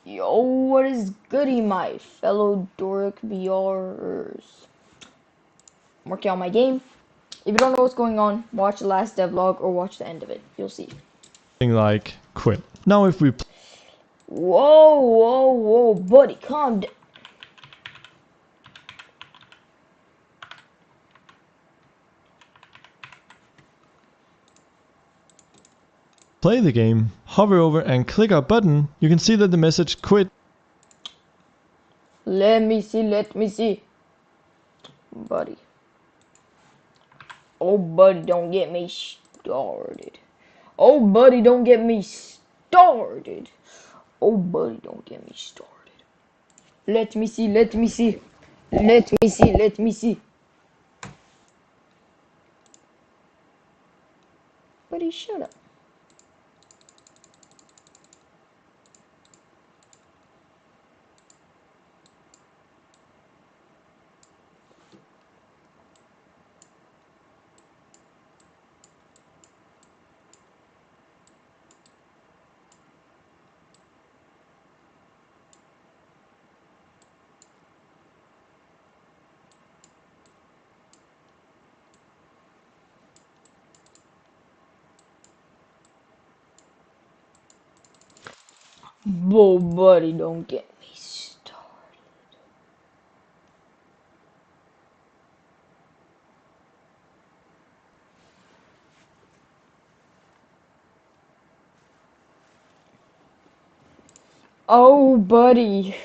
Yo, what is goody, my fellow Doric BRers? I'm working on my game. If you don't know what's going on, watch the last devlog or watch the end of it. You'll see. Like quit. Now if we Whoa, buddy, calm down. play the game, hover over and click a button, you can see that the message quit. Let me see. Buddy. Oh, buddy, don't get me started. Oh, buddy, don't get me started. Oh, buddy, don't get me started. Let me see. Buddy, shut up. Oh, buddy, don't get me started. Oh, buddy.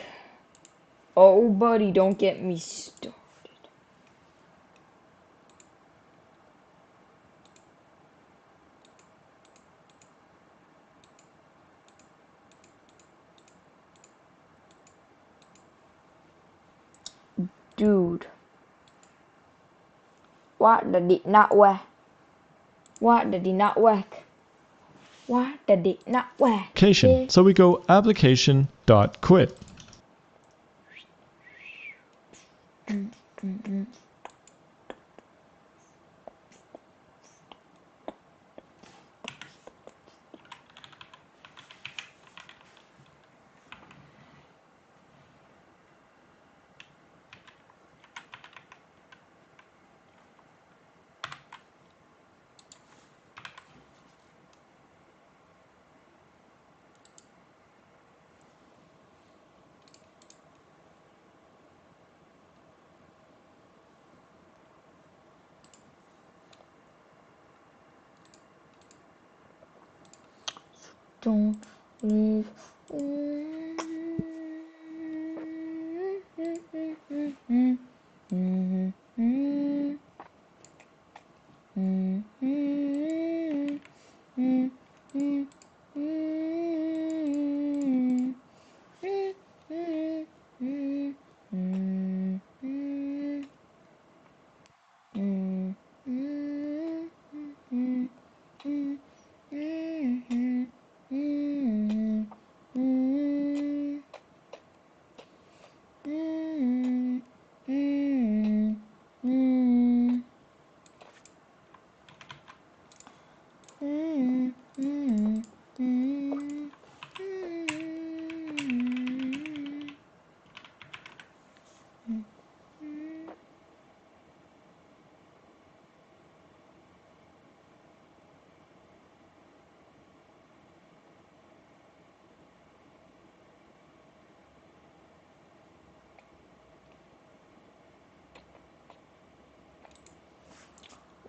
Oh, buddy, don't get me started. Dude. Why did it not work? Why did it not work? Why did it not work? Application. So we go application.quit. Don't leave.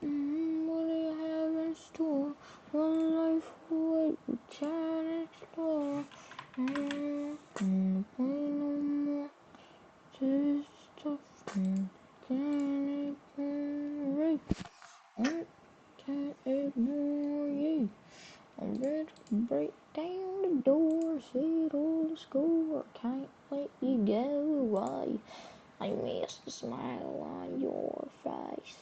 What do you have in store? One life away, we can't explore. Play no more. This stuff can't ignore. Can't ignore you. I'm ready to break down the door, settle the score. Can't let you go away. I miss the smile on your face.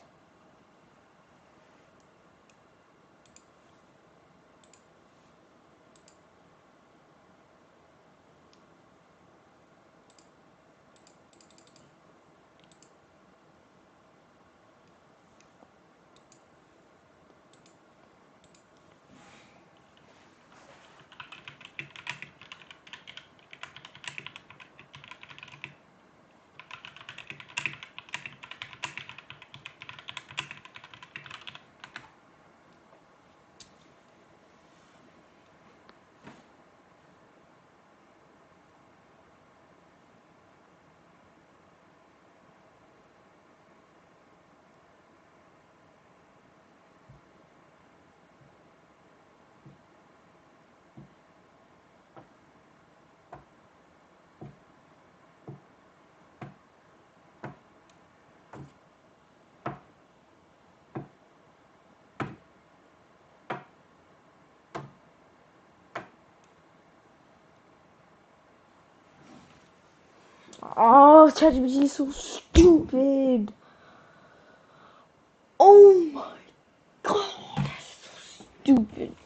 Oh, ChatGPT is so stupid. Oh my god, that's so stupid.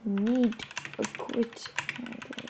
Need a quit handle.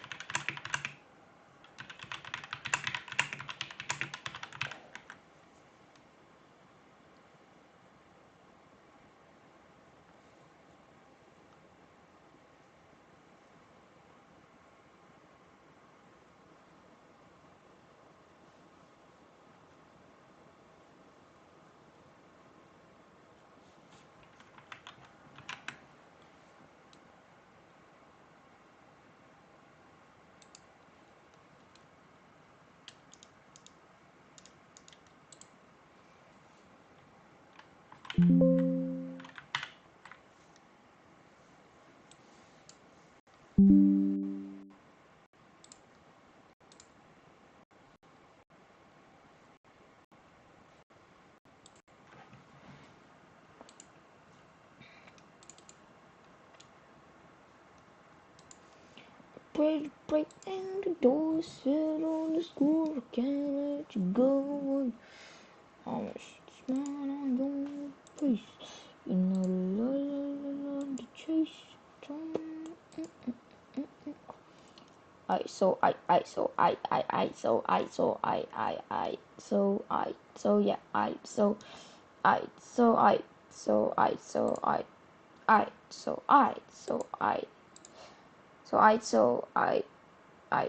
Break down the door, sit on the school, I can't let you go. I'm a smile on your face, you know, the chase. I so I so I so I so I so yeah I so I so I so I so I so I so I so I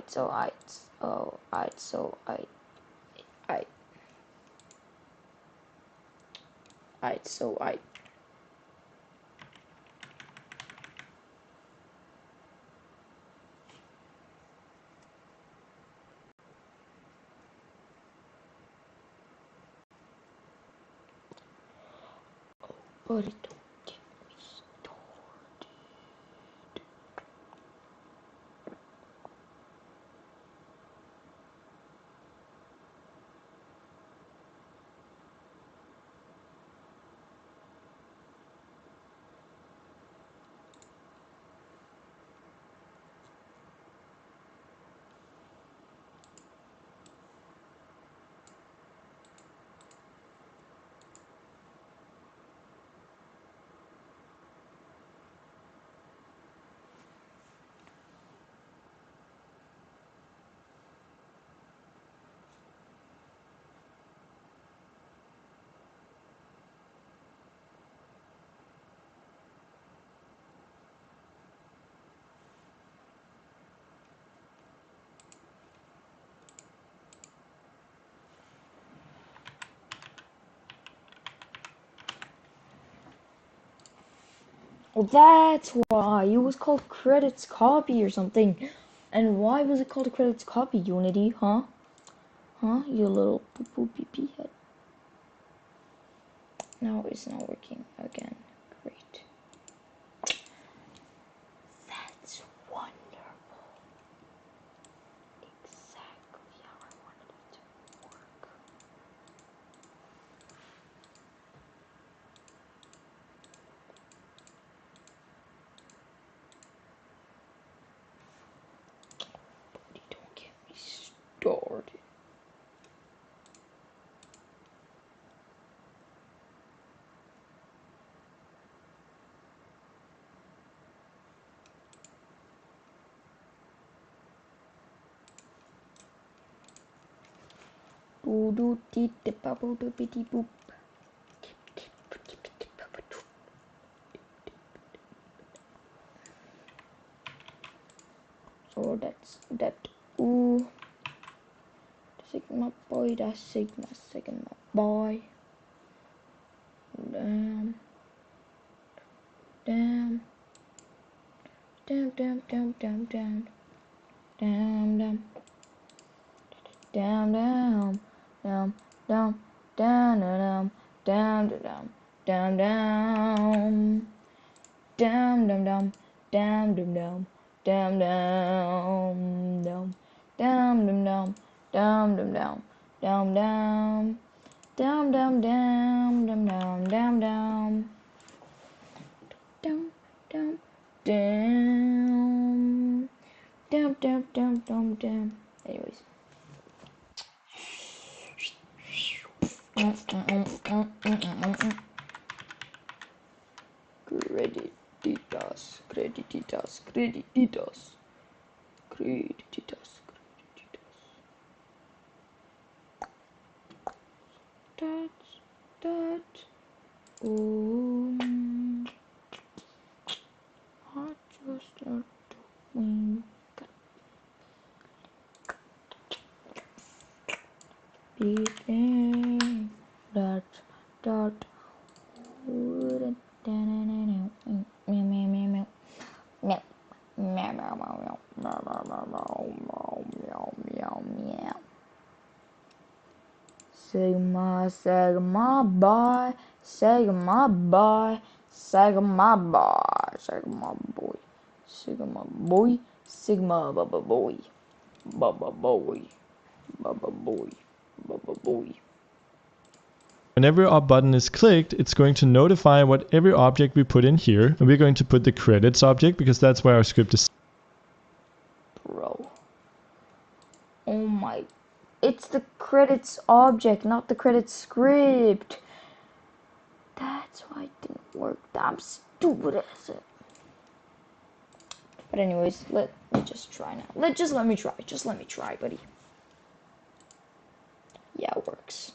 so I so I so I so I but it don't get me started. Well, that's why it was called credits copy or something. And why was it called a credits copy, Unity? Huh? Huh? You little poo poo pee pee head. Now it's not working again. Great. That's wonderful. Exactly how I wanted it to work. But don't get me started. Do do dee dee bubble do be dee boop. So that's that. Ooh. Sigma boy, that's Sigma boy. Damn. Damn. Damn, damn, damn, damn, damn. Damn, damn. Damn, damn. Damn, damn. Damn, damn. Damn, damn. Damn, damn. Damn, damn, damn. Damn, damn, damn. down, down, down, down, down, down, down, down, down, down. Down, down, down, down, down, down, down, down, down, down, down, down, down, down, down. Anyways. Credititas, credititas, credititas, credititas, credititas. That. I just start doing beating that wouldn't Sigma, Sigma, bye, Sigma, bye, Sigma, bye, Sigma, boy, Sigma, boy, Sigma, baba, boy, baba, boy, baba, boy, baba, boy. Whenever our button is clicked, it's going to notify what every object we put in here. And we're going to put the credits object because that's where our script is. Bro. Oh my. It's the credits object, not the credits script. That's why it didn't work. I'm stupid as it. But anyways, let me just try now. Let me try. Just let me try, buddy. Yeah, it works.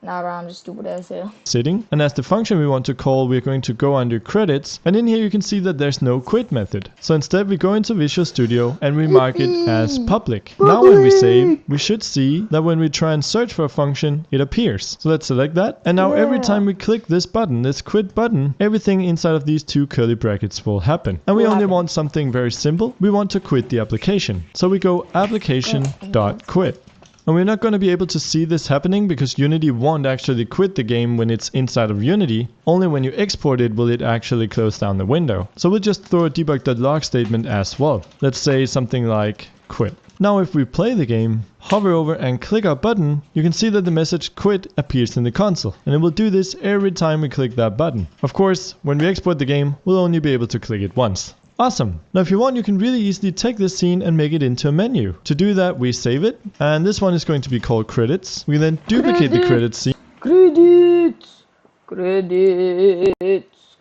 Nah, bro, I'm just stupid as hell. Sitting, and as the function we want to call, we're going to go under credits, and in here you can see that there's no quit method. So instead we go into Visual Studio and we mark it as public. Now when we save, we should see that when we try and search for a function, it appears. So let's select that, and now every time we click this button, this quit button, everything inside of these two curly brackets will happen. And we only want something very simple. We want to quit the application. So we go application.quit. And we're not going to be able to see this happening because Unity won't actually quit the game when it's inside of Unity. Only when you export it will it actually close down the window. So we'll just throw a debug.log statement as well. Let's say something like quit. Now if we play the game, hover over and click our button, you can see that the message quit appears in the console. And it will do this every time we click that button. Of course, when we export the game, we'll only be able to click it once. Awesome. Now if you want, you can really easily take this scene and make it into a menu. To do that, we save it, and this one is going to be called credits. We then duplicate the credits scene. Credits, credits,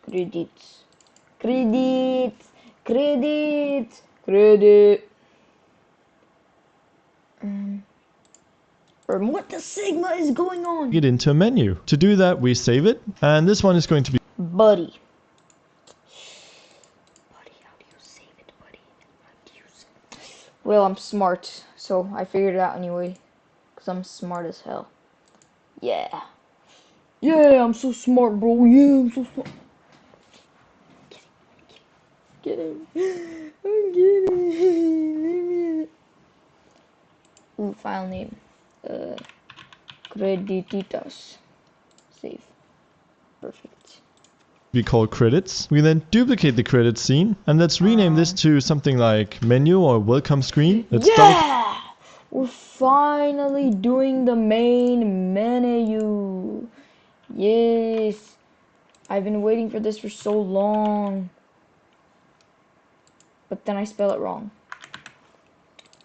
credits, credits, credits, credit. What the Sigma is going on? Get into a menu. To do that, we save it, and this one is going to be Buddy. Well, I'm smart, so I figured it out anyway. Because I'm smart as hell. Yeah. Yeah, I'm so smart, bro. Yeah, I'm so smart. Get him. I'm getting him. Ooh, file name. Credititas. Save. Perfect. be called credits. We then duplicate the credits scene, and let's rename this to something like menu or welcome screen. Let's We're finally doing the main menu. Yes. I've been waiting for this for so long. But then I spell it wrong.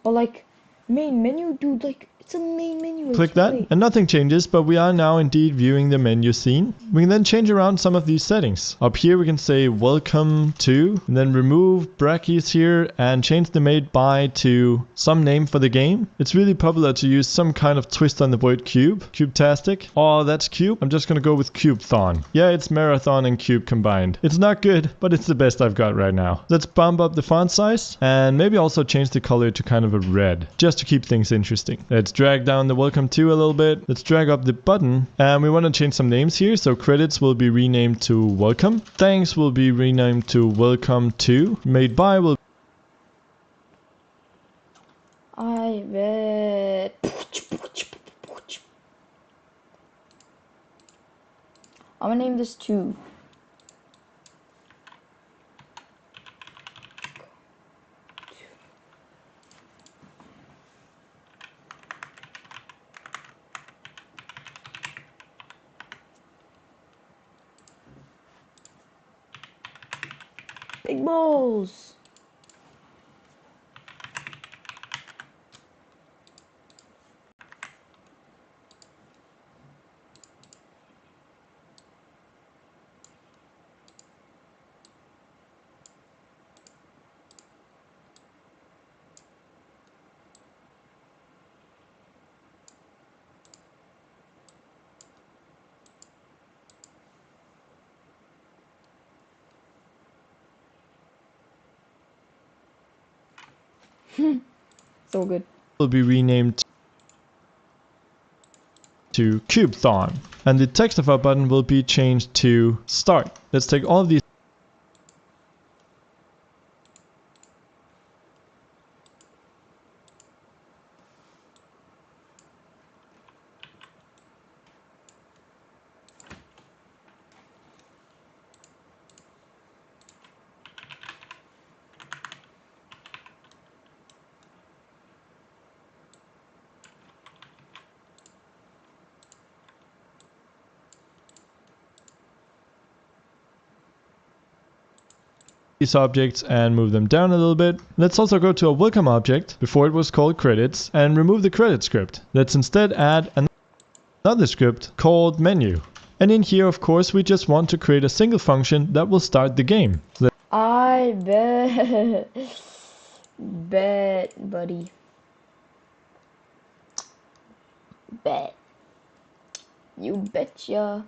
But like, main menu, dude, like, it's a main menu. click that, and nothing changes, but we are now indeed viewing the menu scene. We can then change around some of these settings. Up here we can say welcome to, and then remove brackets here and change the made by to some name for the game. It's really popular to use some kind of twist on the word cube. Cube-tastic. Oh, that's cube. I'm just gonna go with cube-thon. Yeah, it's marathon and cube combined. It's not good, but it's the best I've got right now. Let's bump up the font size and maybe also change the color to kind of a red, just to keep things interesting. Let's drag down the welcome to a little bit. Let's drag up the button, and we want to change some names here. So credits will be renamed to welcome. Thanks will be renamed to welcome to. Made by will I bet. I'm gonna name this 2. Big balls. So good. Will be renamed to Cubethon, and the text of our button will be changed to Start. Let's take all of these objects and move them down a little bit. Let's also go to a welcome object, before it was called credits, and remove the credit script. Let's instead add another script called menu. And in here, of course, we just want to create a single function that will start the game. I bet. Bet, buddy. Bet. You betcha.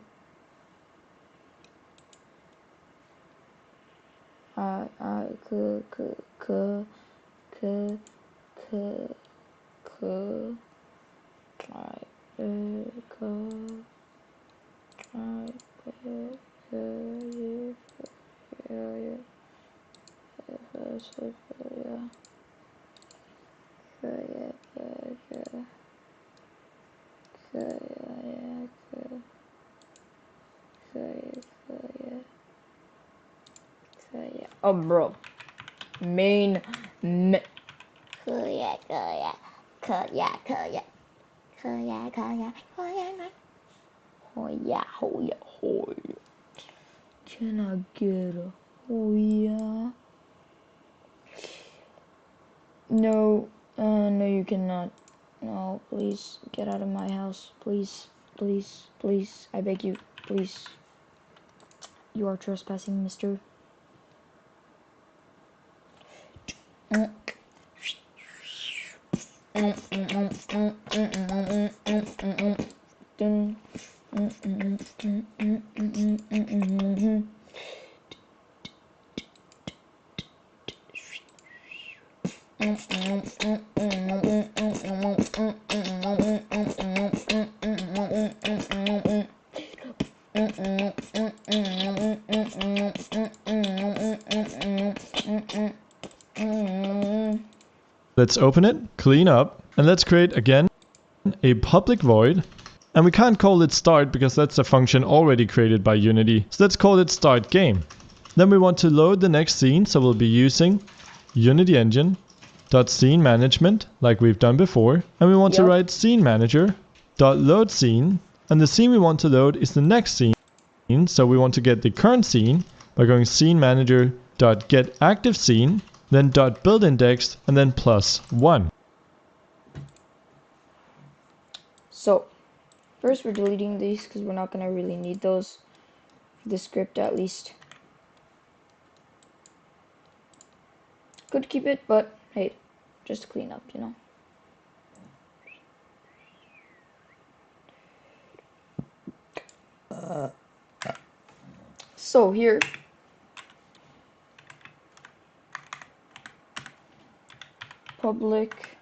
Oh, bro. Main. Oh yeah. Can I get a oh yeah? No, no you cannot. No, please get out of my house. Please, please, please. I beg you, please. You are trespassing, mister. Let's open it, clean up, and let's create again a public void. And we can't call it start because that's a function already created by Unity. So let's call it start game. Then we want to load the next scene, so we'll be using Unity Engine .scene management like we've done before, and we want to write scene manager .load scene, and the scene we want to load is the next scene, so we want to get the current scene by going scene manager .get active scene, then .build index, and then +1. So first we're deleting these because we're not gonna really need those for the script at least. Could keep it, but hey, just to clean up, you know. So here, public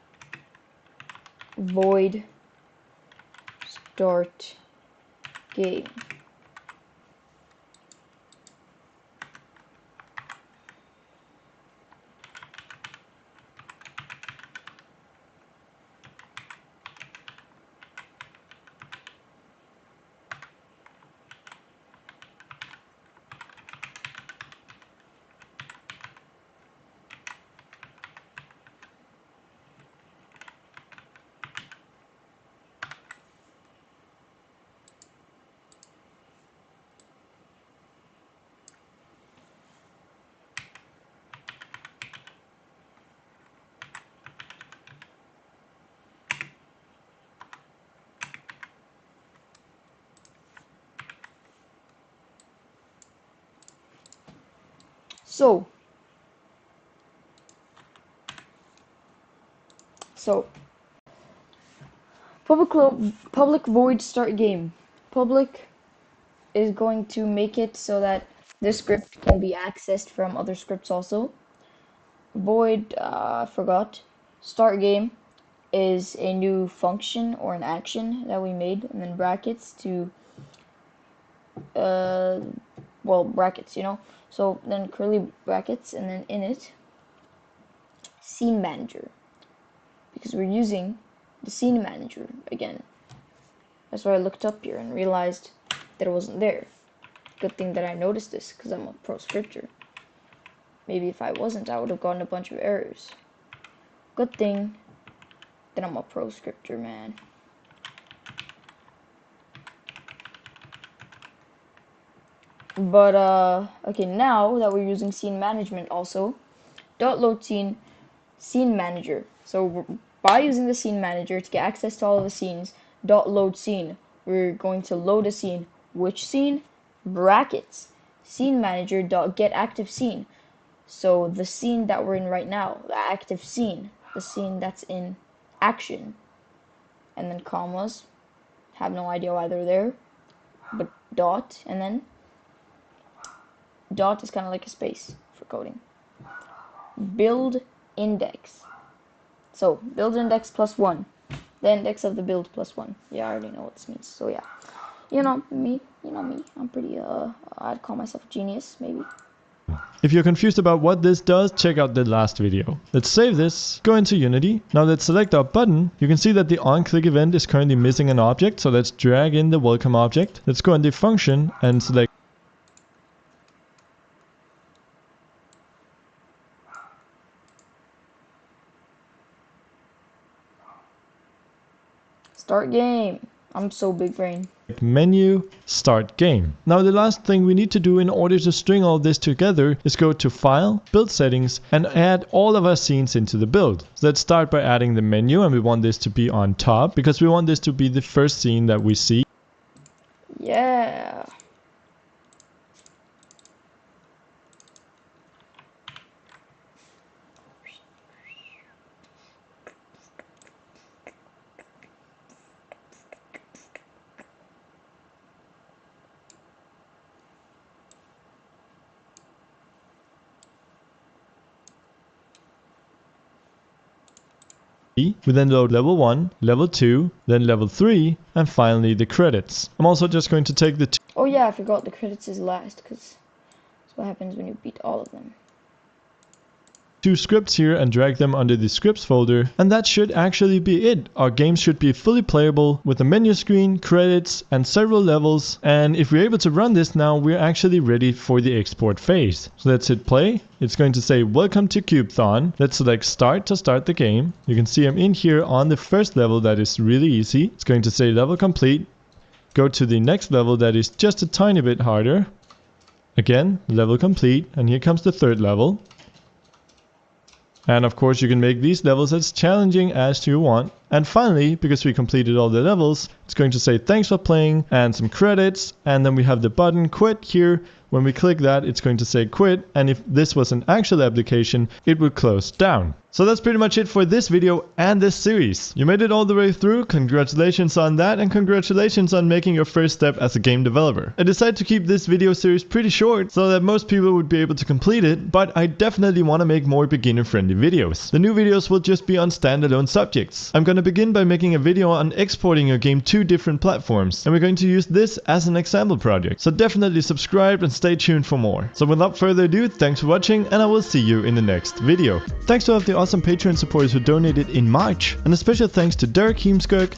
void start game. So public void start game. Public is going to make it so that this script can be accessed from other scripts also. Void, forgot. Start game is a new function or an action that we made, and then brackets to, well, brackets, you know. So then curly brackets, and then in it, scene manager, because we're using the scene manager again. That's why I looked up here and realized that it wasn't there. Good thing that I noticed this, because I'm a pro scripter. Maybe if I wasn't, I would have gotten a bunch of errors. Good thing that I'm a pro scripter, man. But, okay, now that we're using scene management also, dot load scene manager. So by using the scene manager to get access to all of the scenes, dot load scene, we're going to load a scene. Which scene? Brackets. Scene manager dot get active scene. So the scene that we're in right now, the active scene, the scene that's in action, and then commas. Have no idea why they're there, but dot, and then dot is kind of like a space for coding. Build index. So build index +1, the index of the build +1. Yeah, I already know what this means. So yeah, you know me. I'm pretty. I'd call myself a genius, maybe. If you're confused about what this does, check out the last video. Let's save this, go into Unity. Now let's select our button. You can see that the onClick event is currently missing an object, so let's drag in the welcome object. Let's go into function and select Start game. I'm so big brain. menu, start game. Now the last thing we need to do in order to string all this together is go to file, build settings, and add all of our scenes into the build. So let's start by adding the menu, and we want this to be on top because we want this to be the first scene that we see. Yeah. We then load level 1, level 2, then level 3, and finally the credits. I'm also just going to take the Oh yeah, I forgot the credits is last, because that's what happens when you beat all of them. two scripts here and drag them under the scripts folder, and that should actually be it. Our game should be fully playable with a menu screen, credits, and several levels. And if we're able to run this now, we're actually ready for the export phase. So let's hit play. It's going to say welcome to Cubethon. Let's select start to start the game. You can see I'm in here on the first level. That is really easy. It's going to say level complete. Go to the next level that is just a tiny bit harder. Again, level complete, and here comes the third level. And of course you can make these levels as challenging as you want. And finally, because we completed all the levels, it's going to say thanks for playing and some credits, and then we have the button quit here. When we click that, it's going to say quit, and if this was an actual application, it would close down. So that's pretty much it for this video and this series. You made it all the way through, congratulations on that, and congratulations on making your first step as a game developer. I decided to keep this video series pretty short so that most people would be able to complete it, but I definitely want to make more beginner-friendly videos. The new videos will just be on standalone subjects. I'm going to begin by making a video on exporting your game to different platforms, and we're going to use this as an example project. So definitely subscribe and stay tuned for more. So without further ado, thanks for watching, and I will see you in the next video. Thanks to all of the awesome Patreon supporters who donated in March, and a special thanks to Derek Heemskirk.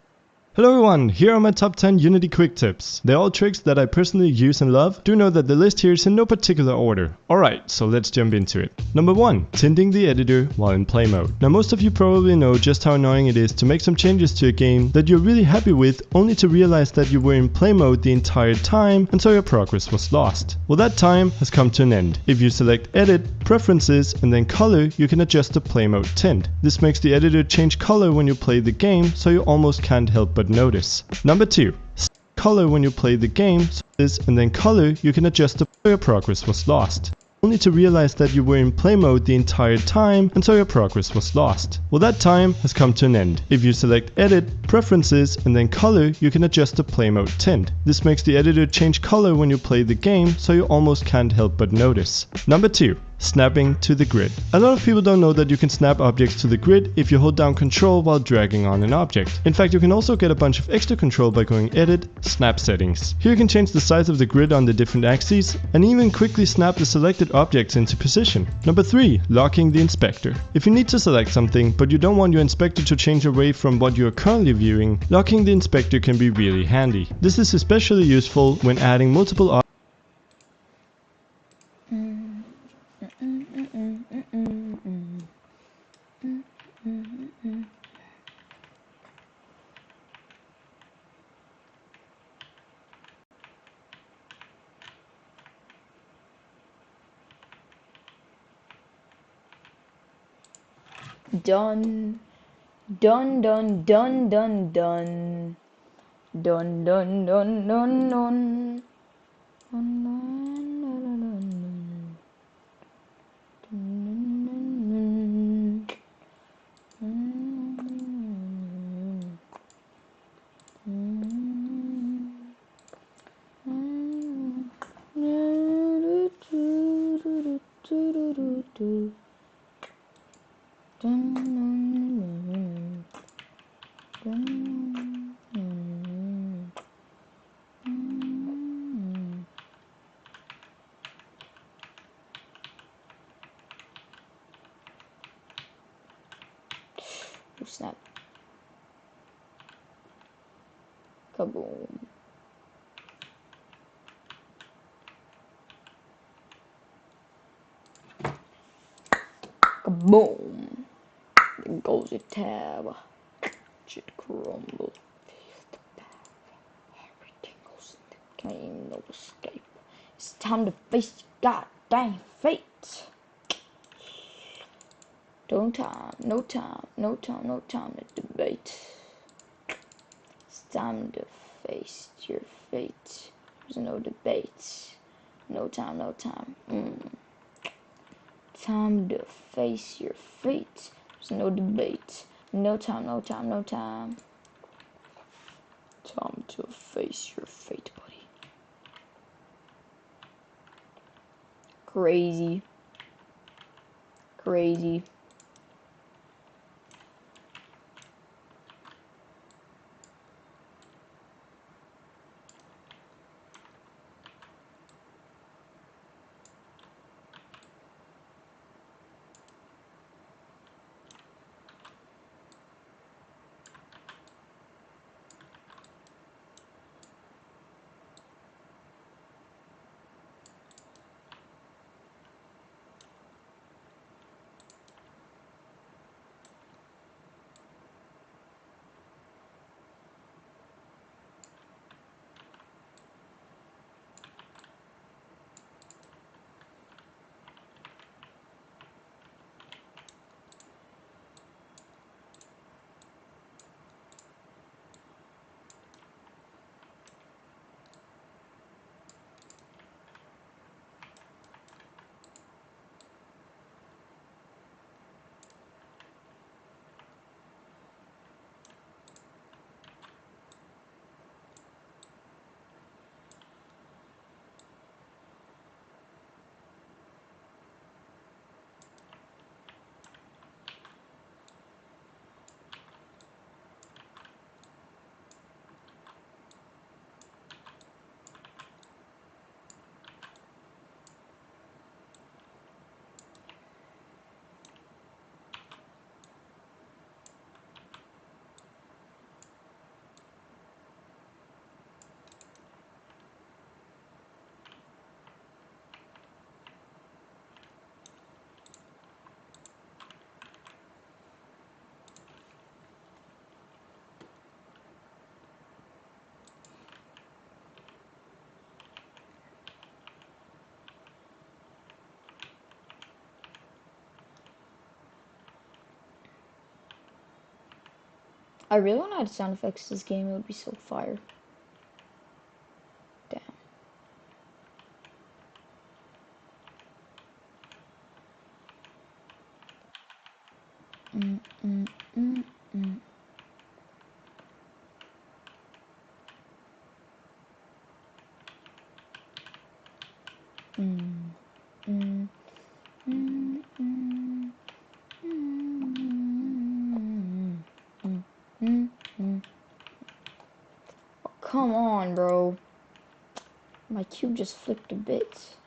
Hello everyone, here are my top 10 Unity quick tips. They're all tricks that I personally use and love. Do know that the list here is in no particular order. Alright, so let's jump into it. Number 1. Tinting the editor while in play mode. Now most of you probably know just how annoying it is to make some changes to a game that you're really happy with, only to realize that you were in play mode the entire time and so your progress was lost. Well, that time has come to an end. If you select Edit, Preferences, and then Color, you can adjust the play mode tint. This makes the editor change color when you play the game, so you almost can't help but notice. Number 2. Color when you play the game, so this, and then color you can adjust the your progress was lost. only to realize that you were in play mode the entire time and so your progress was lost. Well, that time has come to an end. If you select Edit, Preferences and then Color, you can adjust the play mode tint. This makes the editor change color when you play the game, so you almost can't help but notice. Number 2. Snapping to the grid. A lot of people don't know that you can snap objects to the grid if you hold down Control while dragging on an object. In fact, you can also get a bunch of extra control by going Edit, Snap Settings. Here you can change the size of the grid on the different axes and even quickly snap the selected objects into position. Number 3. Locking the inspector. If you need to select something but you don't want your inspector to change away from what you are currently viewing, locking the inspector can be really handy. This is especially useful when adding multiple objects. Done. Done, done, done, done, done. Done, done, done, done, done. Dun, dun, dun, dun, dun. Dun, oh snap. Kaboom. Kaboom. There goes your tab. Shit crumble. Everything goes in the game, no escape. It's time to face your goddamn fate. No time, no time, no time, no time to debate. It's time to face your fate. There's no debate. No time, no time. Time to face your fate. There's no debate. No time, no time, no time. Time to face your fate, buddy. Crazy. Crazy. I really want to add sound effects to this game. It would be so fire. Damn. Oh, come on, bro. My cube just flipped a bit.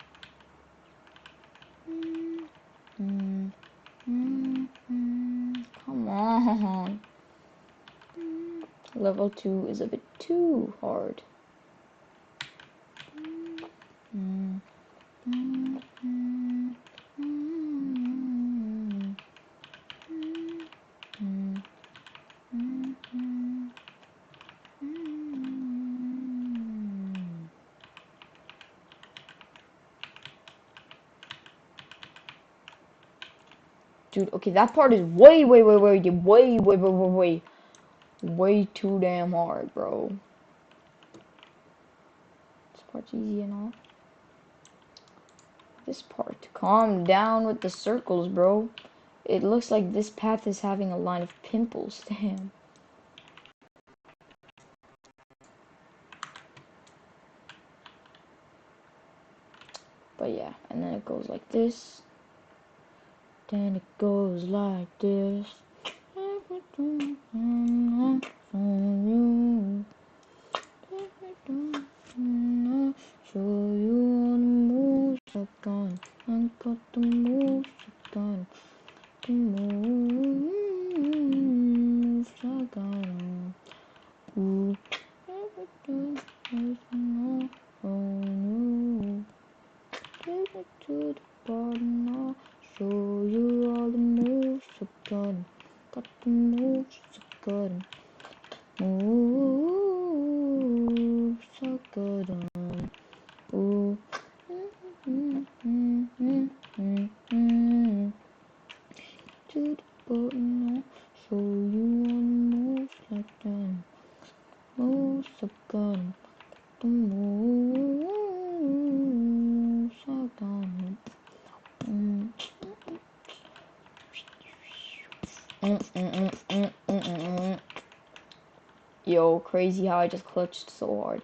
Come on. Level 2 is a bit too hard. Dude, okay, that part is way too damn hard, bro. This part's easy and all. This part, calm down with the circles, bro. It looks like this path is having a line of pimples, damn. But yeah, and then it goes like this. Then it goes like this. Show you all the moves I've done. I got the moves I've done. The moves I got on. Ooh. Take it to the bottom now. Show you all the moves I've done. Got the moves I've got. Moves I've got on. Ooh. To the bottom now. Show you all the moves like that. Moves I've got. The moves I've got. Yo, crazy how I just clutched so hard.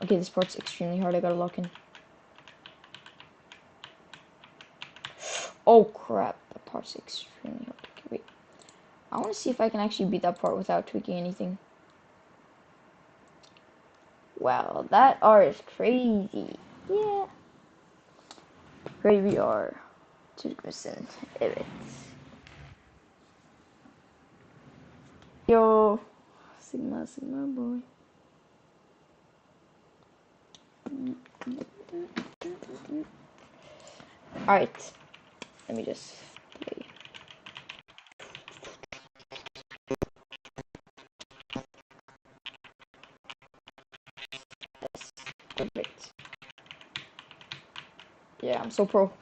Okay, this part's extremely hard. I gotta lock in. Oh crap, that part's extremely hard. Okay, wait. I want to see if I can actually beat that part without tweaking anything. Wow, that R is crazy. Yeah. Here we are. Tusen. Evet. Yo. Sigma boy. Alright. Let me just play. Yes. Perfect. Yeah, I'm so pro.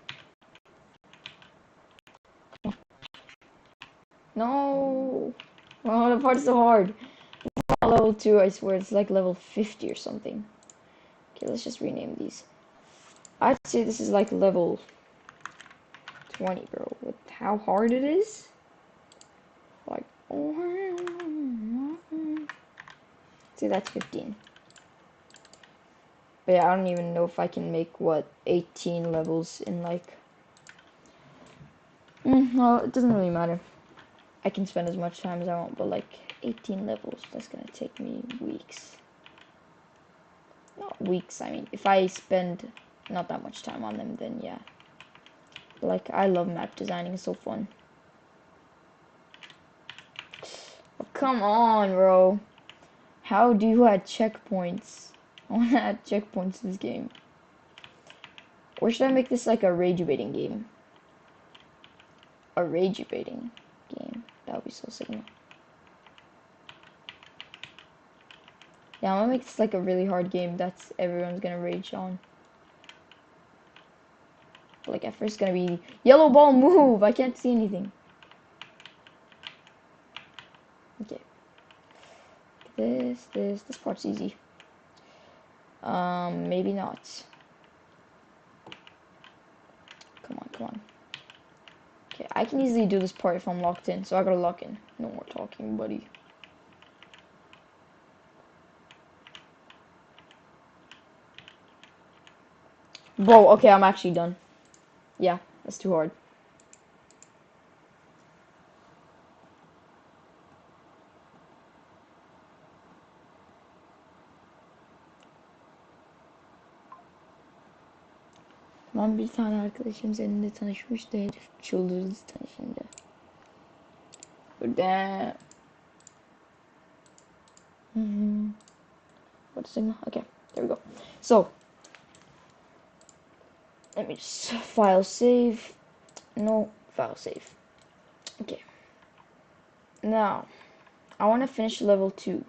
No. Oh, the part's so hard. Level 2, I swear, it's like level 50 or something. Okay, let's just rename these. I'd say this is like level 20, bro. With how hard it is. Like, see, that's 15. But yeah, I don't even know if I can make, what, 18 levels in like... well, it doesn't really matter. I can spend as much time as I want, but like 18 levels, that's gonna take me weeks. Not weeks, I mean, if I spend not that much time on them, then yeah. But like, I love map designing, it's so fun. Oh, come on, bro. How do you add checkpoints? I wanna add checkpoints to this game. Or should I make this like a rage baiting game? A rage baiting game. That would be so Sigma. Yeah, I'm gonna make this like a really hard game that's everyone's gonna rage on. But like at first it's gonna be yellow ball move. I can't see anything. Okay. This part's easy. Maybe not. Come on. Okay, I can easily do this part if I'm locked in, so I gotta lock in. No more talking, buddy. Bro, okay, I'm actually done. Yeah, that's too hard. Ben bir tane arkadaşım seninle tanışmıştı. Herif çıldırdı tanışınca. Burada. What signal? Okay, there we go. So, let me just file save. No, file save. Okay. Now, I want to finish level 2.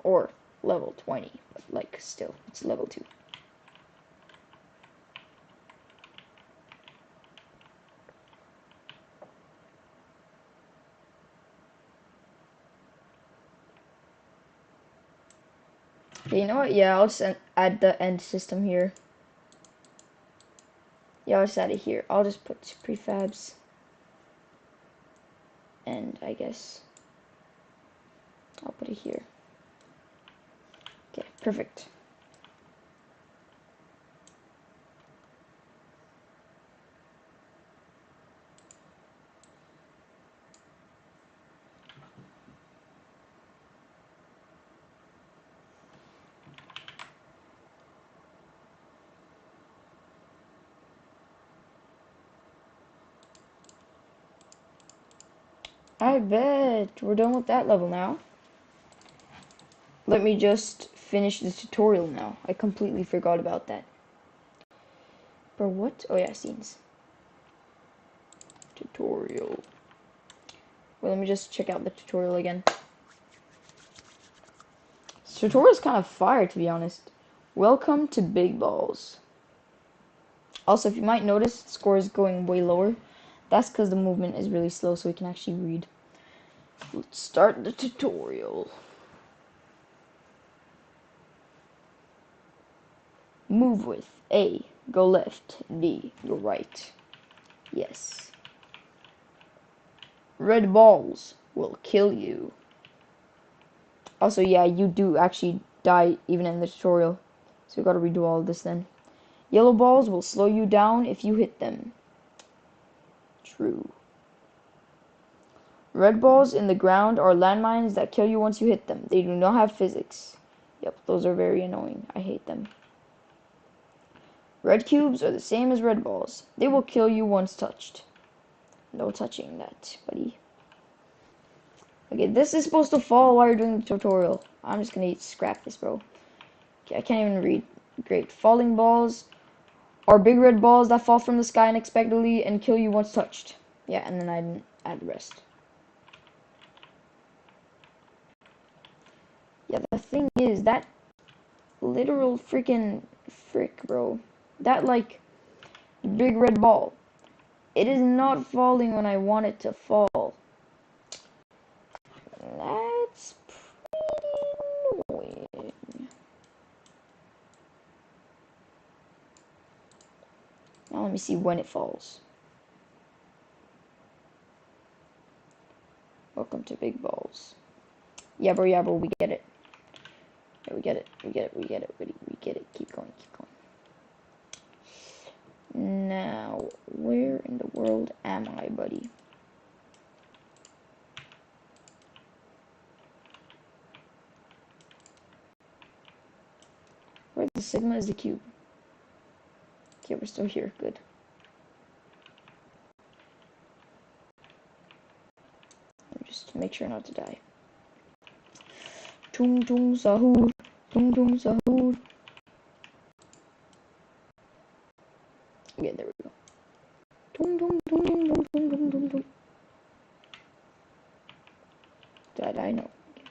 Or level 20. But, like, still, it's level 2. Okay, you know what? Yeah, I'll just add the end system here. Yeah, I'll just add it here. I'll just put prefabs. And I guess I'll put it here. Okay, perfect. I bet we're done with that level now. Let me just finish the tutorial now. I completely forgot about that. For what? Oh yeah, scenes. Tutorial. Well, let me just check out the tutorial again. This tutorial is kind of fire, to be honest. Welcome to Big Balls. Also, if you might notice, the score is going way lower. That's because the movement is really slow, so we can actually read. Let's start the tutorial. Move with A, go left, D, go right. Yes. Red balls will kill you. Also, yeah, you do actually die even in the tutorial. So we gotta redo all of this then. Yellow balls will slow you down if you hit them. True. Red balls in the ground are landmines that kill you once you hit them. They do not have physics. Yep, those are very annoying. I hate them. Red cubes are the same as red balls. They will kill you once touched. No touching that, buddy. Okay, this is supposed to fall while you're doing the tutorial. I'm just gonna scrap this, bro. Okay, I can't even read. Great. Falling balls are big red balls that fall from the sky unexpectedly and kill you once touched. Yeah, and then I didn't add the rest. Yeah, the thing is, that literal freaking frick, bro. That, like, big red ball. It is not falling when I want it to fall. That's pretty annoying. Now let me see when it falls. Welcome to Big Balls. Yeah, bro, we get it. Yeah, we get it. We get it. Keep going. Now, where in the world am I, buddy? Where the sigma is the cube? Okay, we're still here. Good. Just make sure not to die. Tung tung sahur. Tung tung sahur. Okay, there we go. Tung tung tung tung tung tung tung tung tung. Did I die? No. Okay.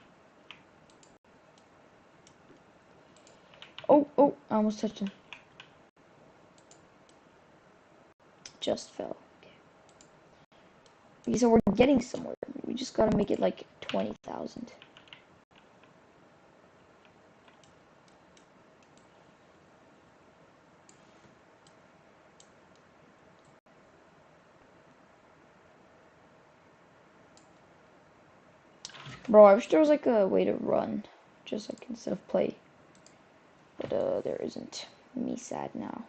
Oh, I almost touched him. Just fell. Okay, so we're getting somewhere. We just gotta make it like 20,000. Bro, I wish there was like a way to run, just like instead of play. But there isn't. Me sad now.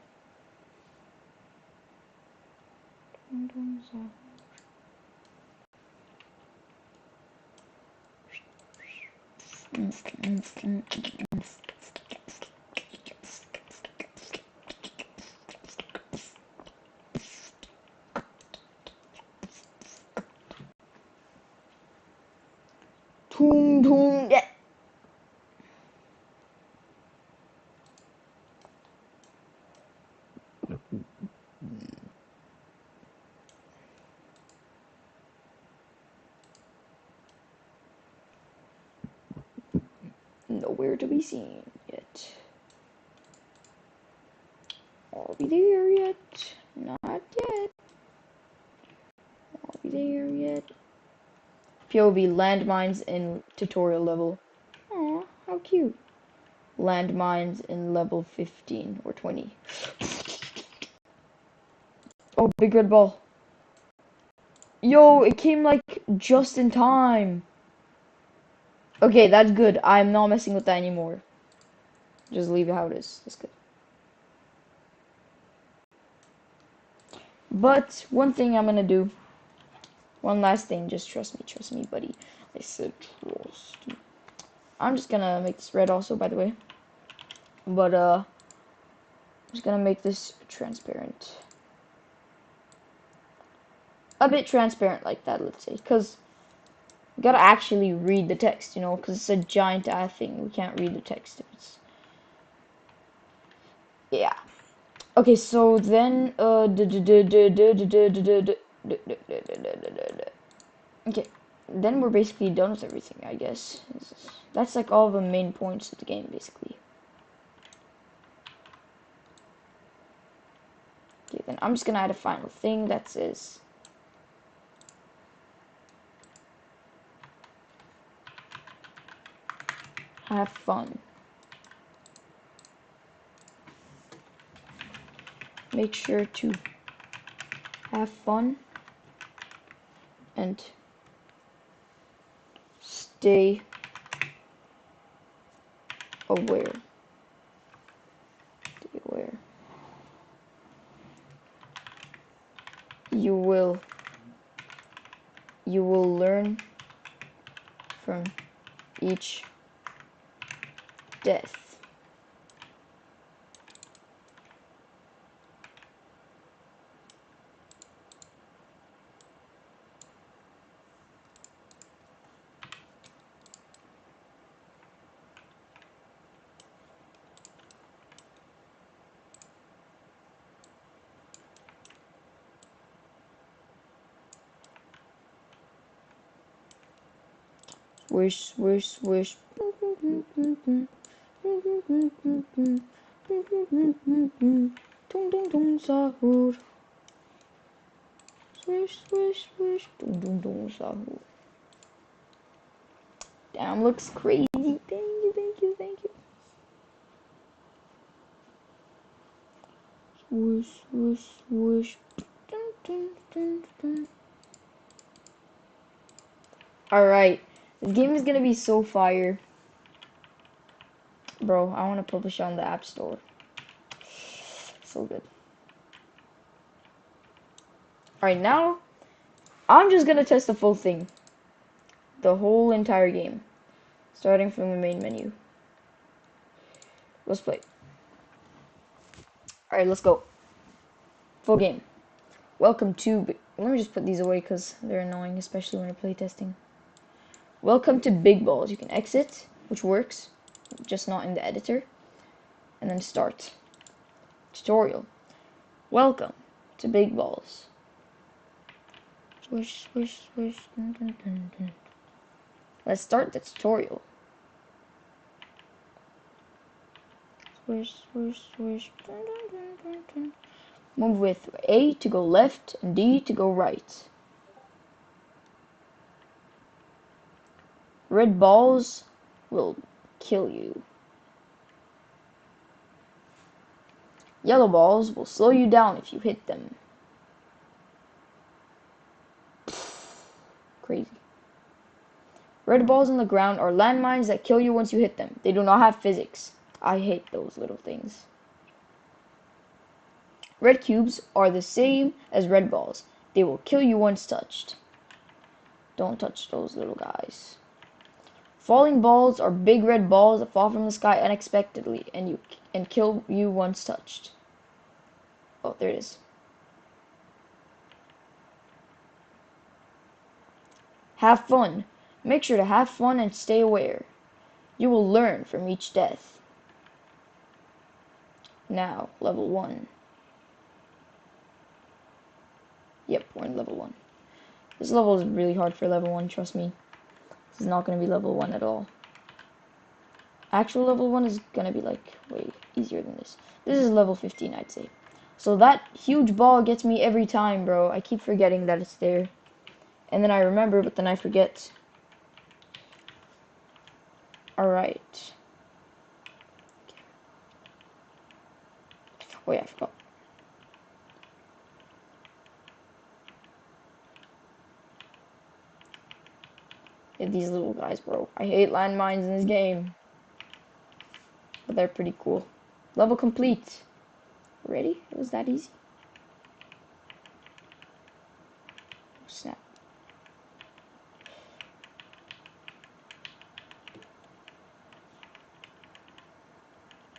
Tung tung yeah. Nowhere to be seen yet. I'll be there yet. Not yet. I'll be there yet. POV landmines in tutorial level. Aw, how cute. Landmines in level 15 or 20. Oh, big red ball. Yo, it came like just in time. Okay, that's good. I'm not messing with that anymore. Just leave it how it is. That's good. But one thing I'm gonna do. One last thing. Just trust me, buddy. I said trust me. I'm just gonna make this red also, by the way. But I'm just gonna make this transparent. A bit transparent like that, let's say, because you gotta actually read the text, you know, because it's a giant thing. We can't read the text if it's... Yeah. Okay, so then, okay, then we're basically done with everything, I guess. That's like all the main points of the game, basically. Okay, then I'm just gonna add a final thing that says... Have fun. Make sure to have fun and stay aware. Stay aware. You will learn from each death. Swish, swish, swish. Tung tung tung sahur. Swish, swish, swish. Tung tung tung sahur. Damn, looks crazy. Thank you, thank you, thank you. Swish, swish, swish. Dun, dun, dun, dun. Alright, this game is gonna be so fire. Bro, I wanna publish on the App Store. So good. Alright, now, I'm just gonna test the full thing. The whole entire game. Starting from the main menu. Let's play. Alright, let's go. Full game. Welcome to... Let me just put these away because they're annoying, especially when I play testing. Welcome to Big Balls. You can exit, which works, just not in the editor. And then start. Tutorial. Welcome to Big Balls. Swish, swish, swish. Dun, dun, dun, dun. Let's start the tutorial. Swish, swish, swish. Dun, dun, dun, dun, dun. Move with A to go left and D to go right. Red balls will kill you. Yellow balls will slow you down if you hit them. Crazy. Red balls on the ground are landmines that kill you once you hit them. They do not have physics. I hate those little things. Red cubes are the same as red balls. They will kill you once touched. Don't touch those little guys. Falling balls are big red balls that fall from the sky unexpectedly and kill you once touched. Oh, there it is. Have fun. Make sure to have fun and stay aware. You will learn from each death. Now, level 1. Yep, we're in level 1. This level is really hard for level 1, trust me. This is not going to be level 1 at all. Actual level 1 is going to be like way easier than this. This is level 15, I'd say. So that huge ball gets me every time, bro. I keep forgetting that it's there. And then I remember, but then I forget. Alright. Oh yeah, I forgot. These little guys, bro. I hate landmines in this game. But they're pretty cool. Level complete. Ready? It was that easy. Oh, snap.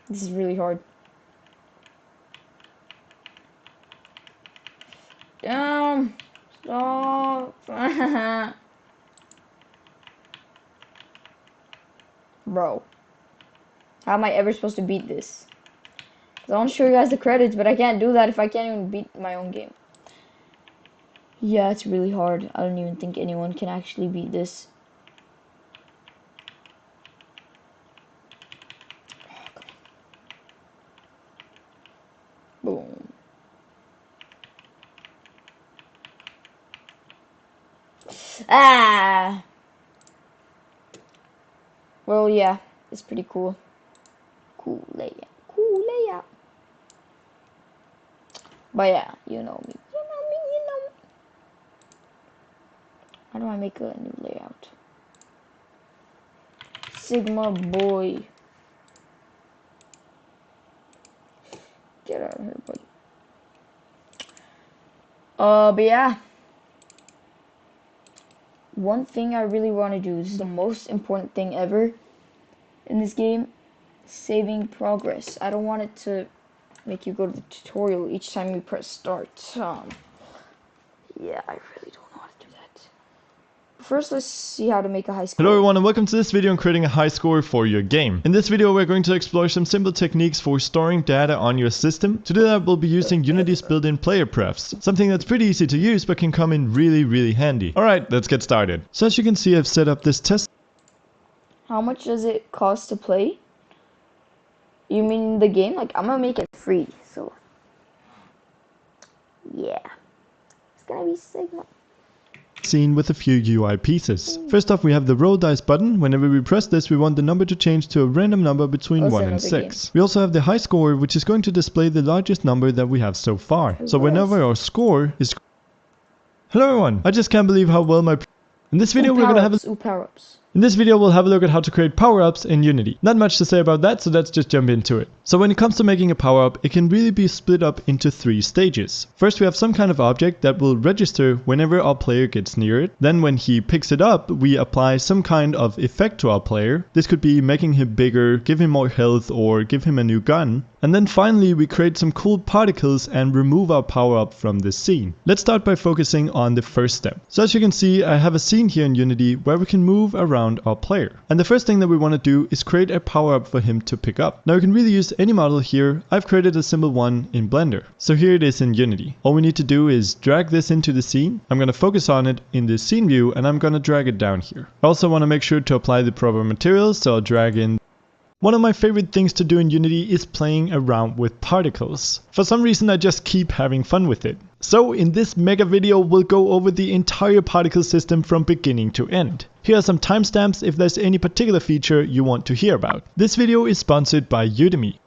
This is really hard. Damn. Stop. Bro, how am I ever supposed to beat this? I want to show you guys the credits, but I can't do that if I can't even beat my own game. Yeah, it's really hard. I don't even think anyone can actually beat this. Boom. Ah! Well, yeah, it's pretty cool. Cool layout. Cool layout. But yeah, you know me. You know me, you know me. How do I make a new layout? Sigma boy. Get out of here, buddy. But yeah. One thing I really want to do, this is the most important thing ever in this game, saving progress. I don't want it to make you go to the tutorial each time you press start. Yeah, I really don't know how to do that. First, let's see how to make a high score. Hello everyone and welcome to this video on creating a high score for your game. In this video we're going to explore some simple techniques for storing data on your system. To do that we'll be using Unity's built-in player prefs, something that's pretty easy to use but can come in really handy. Alright, let's get started. So as you can see I've set up this test. How much does it cost to play? You mean the game? Like, I'm gonna make it free, so yeah. It's gonna be Sigma. Scene with a few UI pieces. First off we have the roll dice button. Whenever we press this we want the number to change to a random number between 1 and 6. We also have the high score, which is going to display the largest number that we have so far. So whenever our score is... Hello everyone! I just can't believe how well my... In this video we're gonna have power-ups. In this video we'll have a look at how to create power-ups in Unity. Not much to say about that, so let's just jump into it. So when it comes to making a power-up, it can really be split up into 3 stages. First we have some kind of object that will register whenever our player gets near it. Then when he picks it up, we apply some kind of effect to our player. This could be making him bigger, give him more health, or give him a new gun. And then finally we create some cool particles and remove our power-up from this scene. Let's start by focusing on the first step. So as you can see, I have a scene here in Unity where we can move around our player. And the first thing that we want to do is create a power-up for him to pick up. Now you can really use any model here. I've created a simple one in Blender. So here it is in Unity. All we need to do is drag this into the scene. I'm going to focus on it in the scene view and I'm going to drag it down here. I also want to make sure to apply the proper materials, so I'll drag in. One of my favorite things to do in Unity is playing around with particles. For some reason I just keep having fun with it. So in this mega video we'll go over the entire particle system from beginning to end. Here are some timestamps if there's any particular feature you want to hear about. This video is sponsored by Udemy.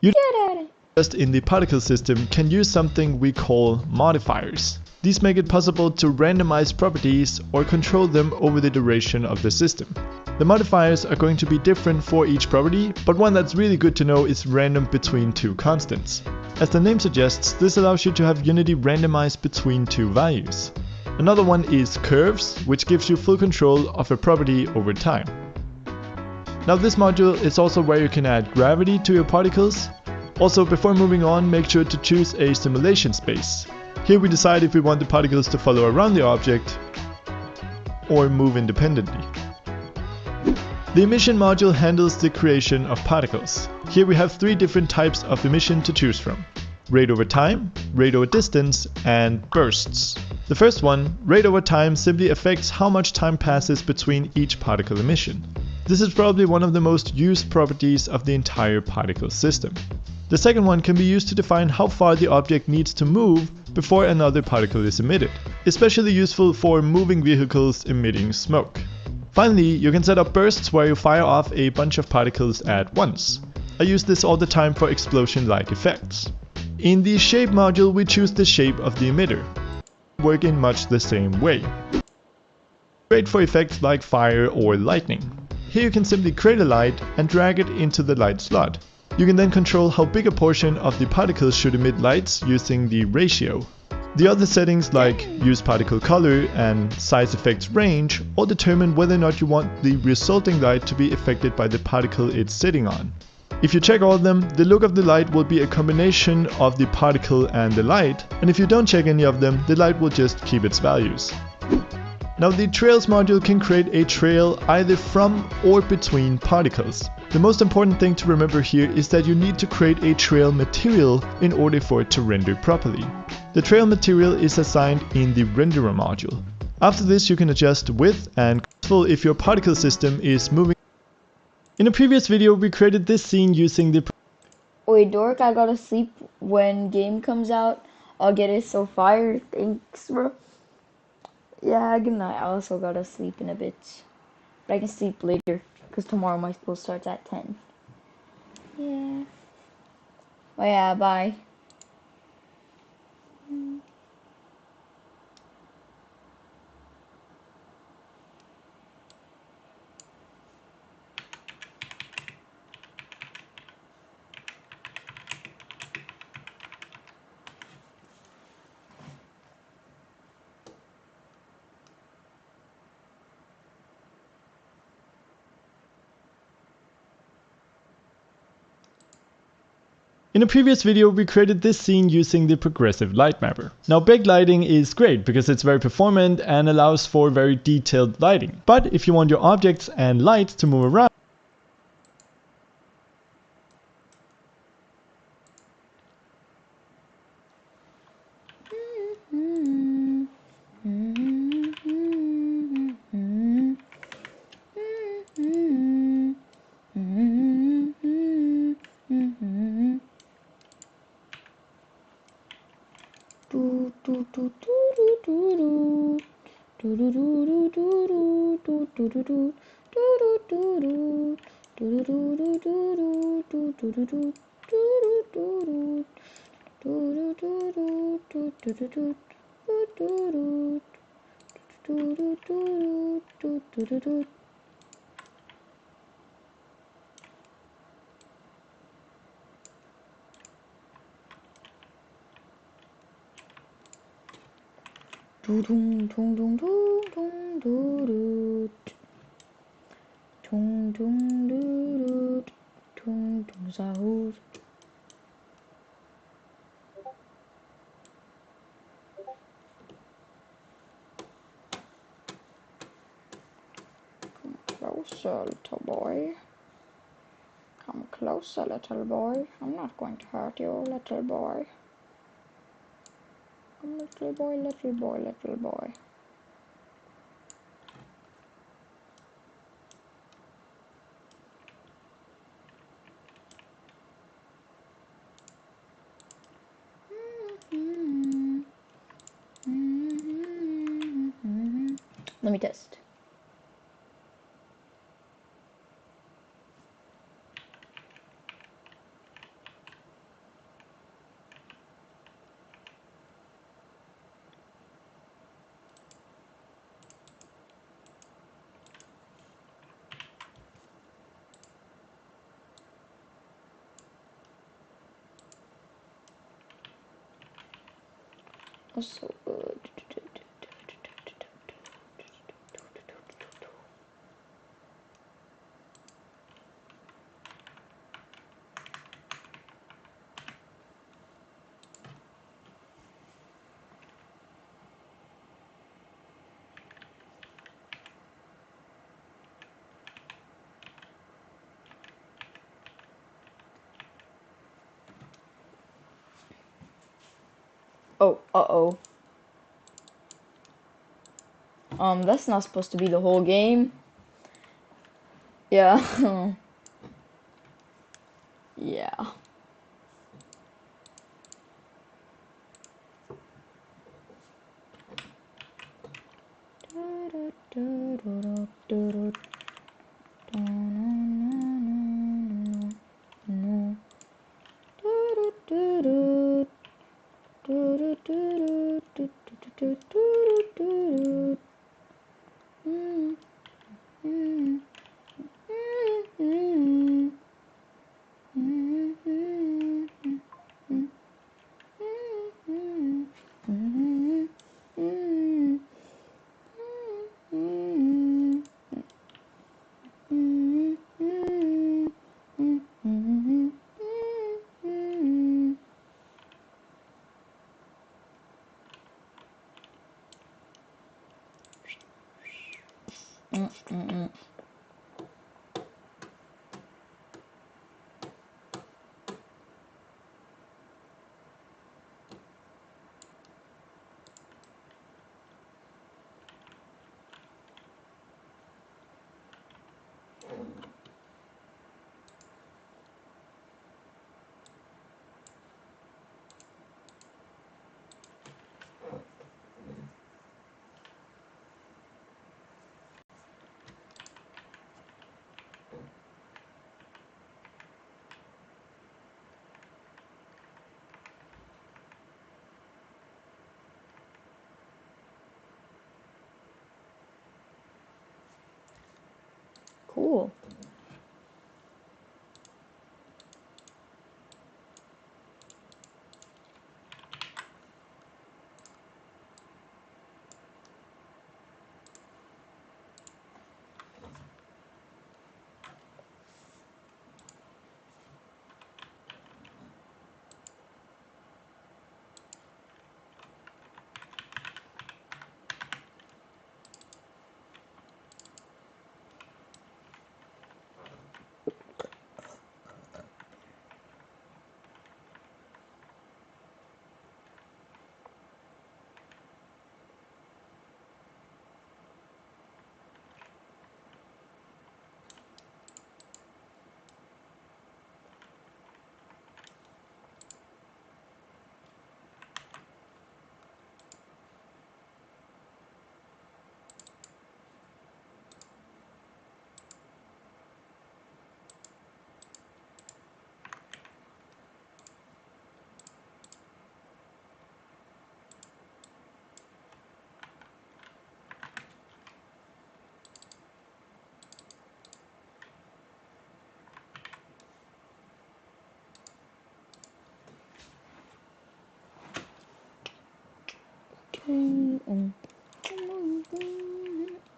Just in the particle system can use something we call modifiers. These make it possible to randomize properties or control them over the duration of the system. The modifiers are going to be different for each property, but one that's really good to know is random between two constants. As the name suggests, this allows you to have unity randomized between two values. Another one is curves, which gives you full control of a property over time. Now this module is also where you can add gravity to your particles. Also, before moving on, make sure to choose a simulation space. Here we decide if we want the particles to follow around the object or move independently. The emission module handles the creation of particles. Here we have three different types of emission to choose from: rate over time, rate over distance, and bursts. The first one, rate over time, simply affects how much time passes between each particle emission. This is probably one of the most used properties of the entire particle system. The second one can be used to define how far the object needs to move before another particle is emitted, especially useful for moving vehicles emitting smoke. Finally, you can set up bursts where you fire off a bunch of particles at once. I use this all the time for explosion-like effects. In the shape module, we choose the shape of the emitter. Work in much the same way. Great for effects like fire or lightning. Here you can simply create a light and drag it into the light slot. You can then control how big a portion of the particles should emit lights using the ratio. The other settings like use particle color and size effects range all determine whether or not you want the resulting light to be affected by the particle it's sitting on. If you check all of them, the look of the light will be a combination of the particle and the light, and if you don't check any of them, the light will just keep its values. Now the trails module can create a trail either from or between particles. The most important thing to remember here is that you need to create a trail material in order for it to render properly. The trail material is assigned in the renderer module. After this you can adjust width and control if your particle system is moving. In a previous video we created this scene using the... Wait, Dork, I gotta sleep when game comes out. I'll get it so fire. Thanks, bro. Yeah, good night. I also gotta sleep in a bit. But I can sleep later, because tomorrow my school starts at 10. Yeah. Oh yeah, bye. In a previous video we created this scene using the progressive light mapper. Now backlighting is great because it's very performant and allows for very detailed lighting. But if you want your objects and lights to move around, Closer, little boy. Come closer, little boy. I'm not going to hurt you, little boy. Come, little boy, little boy, little boy. Let me test. was so good. Oh, uh-oh. That's not supposed to be the whole game. Yeah. Yeah. Cool.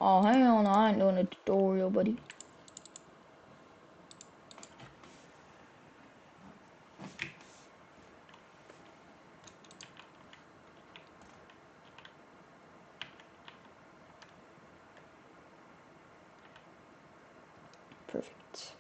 Oh, hang on, I ain't doing a tutorial, buddy. Perfect.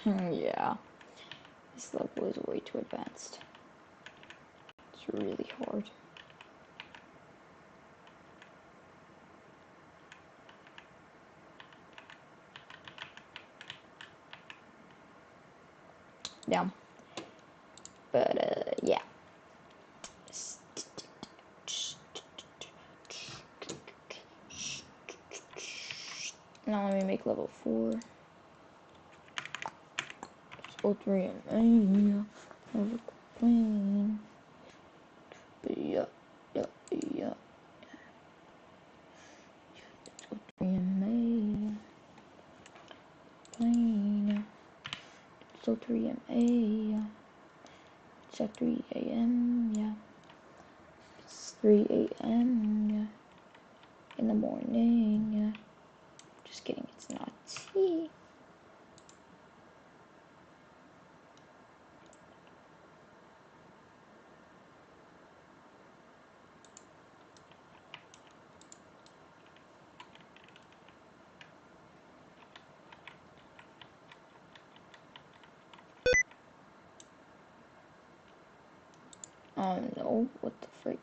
Yeah, this level is way too advanced. It's really hard. Yeah. But yeah. Now let me make level 4. It's 03 and never complain. Yeah, yeah, yeah. It's 03 and plain. It's 03 and it's at 3 a.m. Yeah. It's 3 a.m. Yeah. In the morning. Yeah. Just kidding, it's not tea. Oh no, what the freak?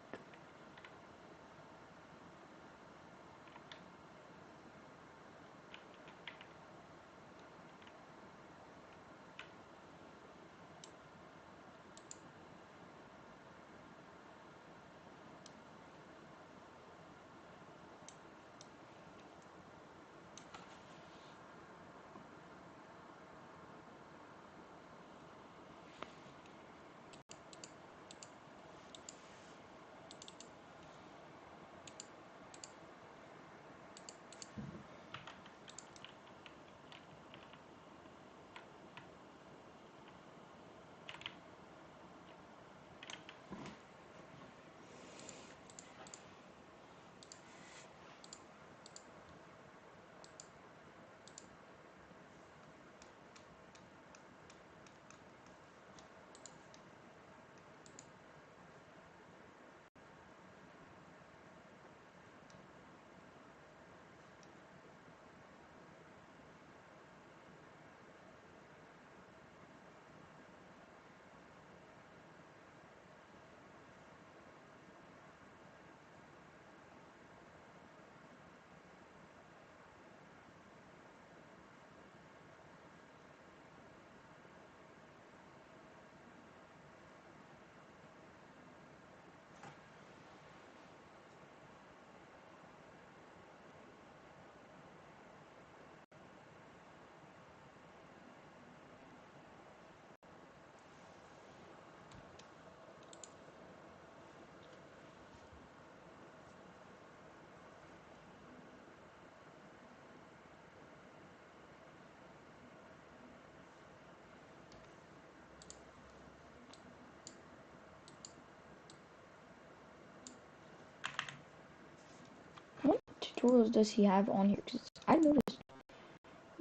What tutorials does he have on here? Because I noticed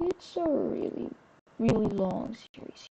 it's a really, really long series.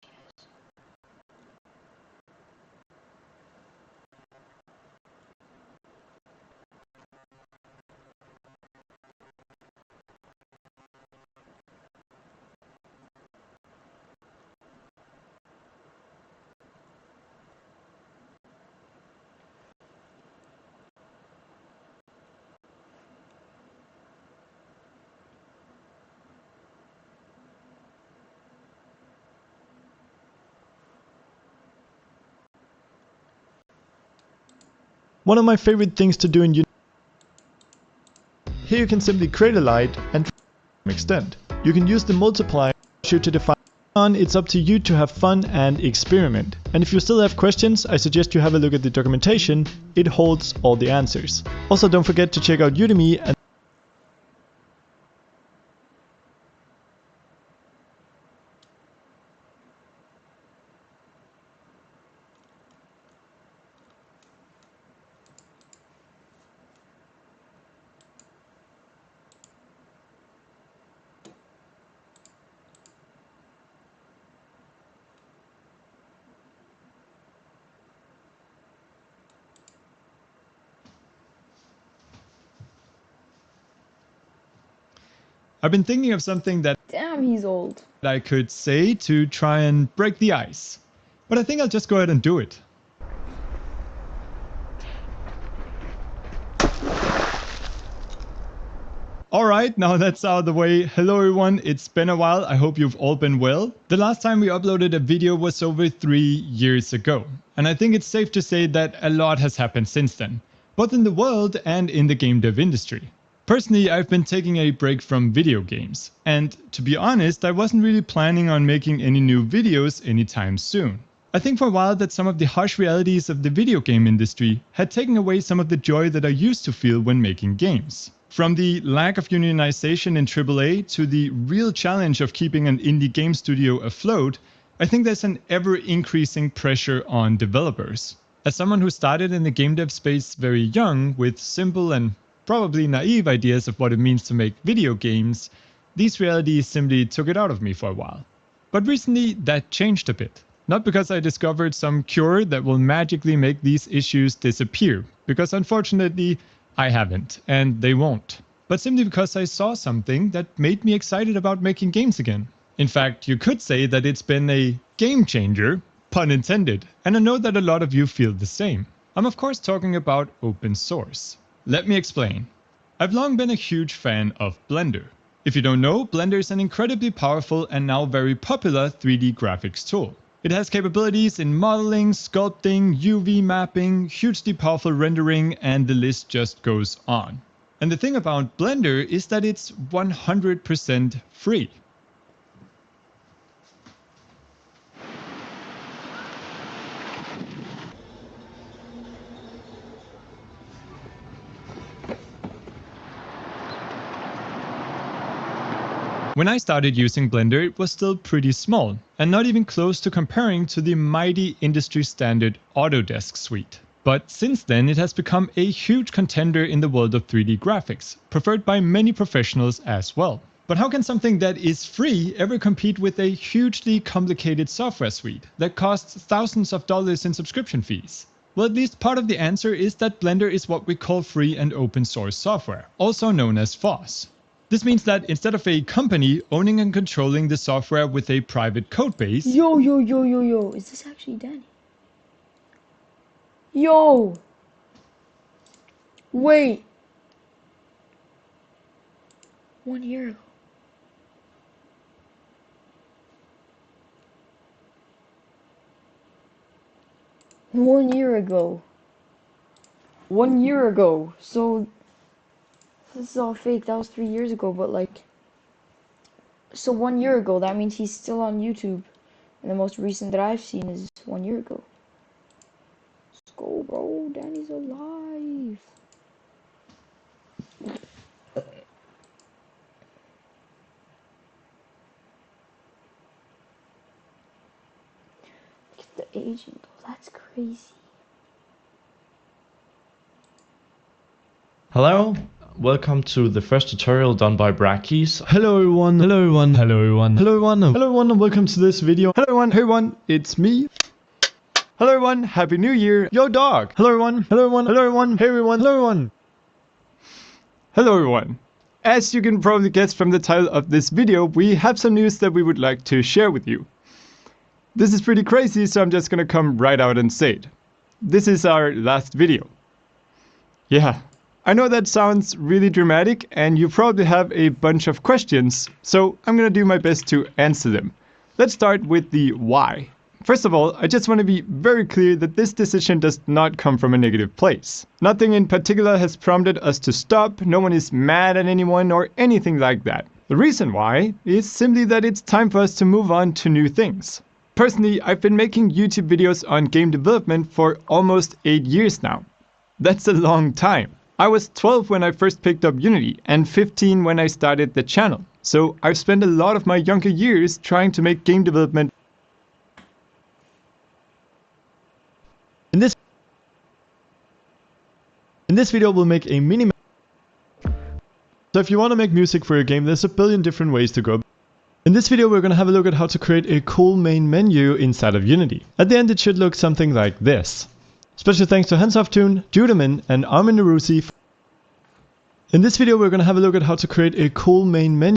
One of my favorite things to do in Unity. Here you can simply create a light and extend. You can use the multiplier to define on. It's up to you to have fun and experiment. And if you still have questions, I suggest you have a look at the documentation. It holds all the answers. Also, don't forget to check out Udemy and I've been thinking of something that Damn, he's old. I could say to try and break the ice. But I think I'll just go ahead and do it. Alright, now that's out of the way. Hello everyone, it's been a while. I hope you've all been well. The last time we uploaded a video was over 3 years ago. And I think it's safe to say that a lot has happened since then, both in the world and in the game dev industry. Personally, I've been taking a break from video games. And to be honest, I wasn't really planning on making any new videos anytime soon. I think for a while that some of the harsh realities of the video game industry had taken away some of the joy that I used to feel when making games. From the lack of unionization in AAA to the real challenge of keeping an indie game studio afloat, I think there's an ever-increasing pressure on developers. As someone who started in the game dev space very young with simple and probably naive ideas of what it means to make video games, these realities simply took it out of me for a while. But recently that changed a bit. Not because I discovered some cure that will magically make these issues disappear, because unfortunately I haven't, and they won't. But simply because I saw something that made me excited about making games again. In fact, you could say that it's been a game changer, pun intended, and I know that a lot of you feel the same. I'm of course talking about open source. Let me explain. I've long been a huge fan of Blender. If you don't know, Blender is an incredibly powerful and now very popular 3D graphics tool. It has capabilities in modeling, sculpting, UV mapping, hugely powerful rendering, and the list just goes on. And the thing about Blender is that it's 100% free. When I started using Blender, it was still pretty small, and not even close to comparing to the mighty industry standard Autodesk suite. But since then, it has become a huge contender in the world of 3D graphics, preferred by many professionals as well. But how can something that is free ever compete with a hugely complicated software suite that costs thousands of dollars in subscription fees? Well, at least part of the answer is that Blender is what we call free and open source software, also known as FOSS. This means that instead of a company owning and controlling the software with a private codebase... Yo, is this actually Danny? Yo! Wait! 1 year ago. One year ago. 1 year ago. So... this is all fake. That was 3 years ago, but like... so 1 year ago, that means he's still on YouTube. And the most recent that I've seen is 1 year ago. Let's go, bro. Danny's alive. Look at the aging, though. That's crazy. Hello, welcome to the first tutorial done by Brackies. Hello everyone, hello everyone, hello everyone, hello everyone, hello everyone, and welcome to this video. Hello everyone, hey everyone, it's me. Hello everyone, happy new year, yo dog. Hello everyone, hello everyone, hello everyone, hey everyone, hello everyone. Hello everyone. As you can probably guess from the title of this video, we have some news that we would like to share with you. This is pretty crazy, so I'm just gonna come right out and say it. This is our last video. Yeah. I know that sounds really dramatic and you probably have a bunch of questions, so I'm gonna do my best to answer them. Let's start with the why. First of all, I just want to be very clear that this decision does not come from a negative place. Nothing in particular has prompted us to stop, no one is mad at anyone or anything like that. The reason why is simply that it's time for us to move on to new things. Personally, I've been making YouTube videos on game development for almost 8 years now. That's a long time. I was 12 when I first picked up Unity and 15 when I started the channel. So I've spent a lot of my younger years trying to make game development. In this video we'll make a mini. So if you want to make music for your game, there's a billion different ways to go. In this video we're going to have a look at how to create a cool main menu inside of Unity. At the end it should look something like this. Special thanks to HandsOffTune, Judamin, and Armin Narusi. In this video we're going to have a look at how to create a cool main menu.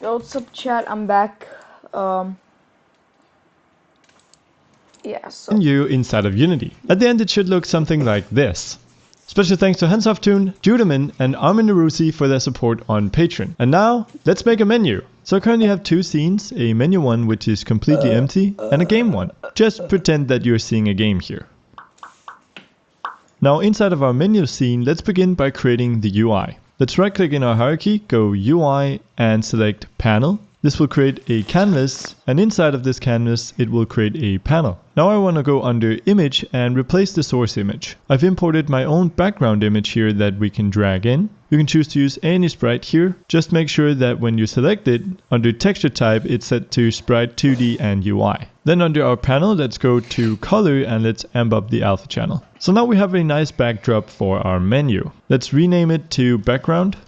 What's up, chat? I'm back. Yeah, so Menu inside of Unity. At the end it should look something like this. Special thanks to Hansoftune, Judaman, and Armin Narusi for their support on Patreon. And now, let's make a menu. So I currently have two scenes, a menu one which is completely empty, and a game one. Just pretend that you're seeing a game here. Now inside of our menu scene, let's begin by creating the UI. Let's right click in our hierarchy, go UI and select Panel. This will create a canvas, and inside of this canvas it will create a panel. Now I want to go under Image and replace the source image. I've imported my own background image here that we can drag in. You can choose to use any sprite here. Just make sure that when you select it, under texture type it's set to sprite 2D and UI. Then under our panel, let's go to color and let's amp up the alpha channel. So now we have a nice backdrop for our menu. Let's rename it to background.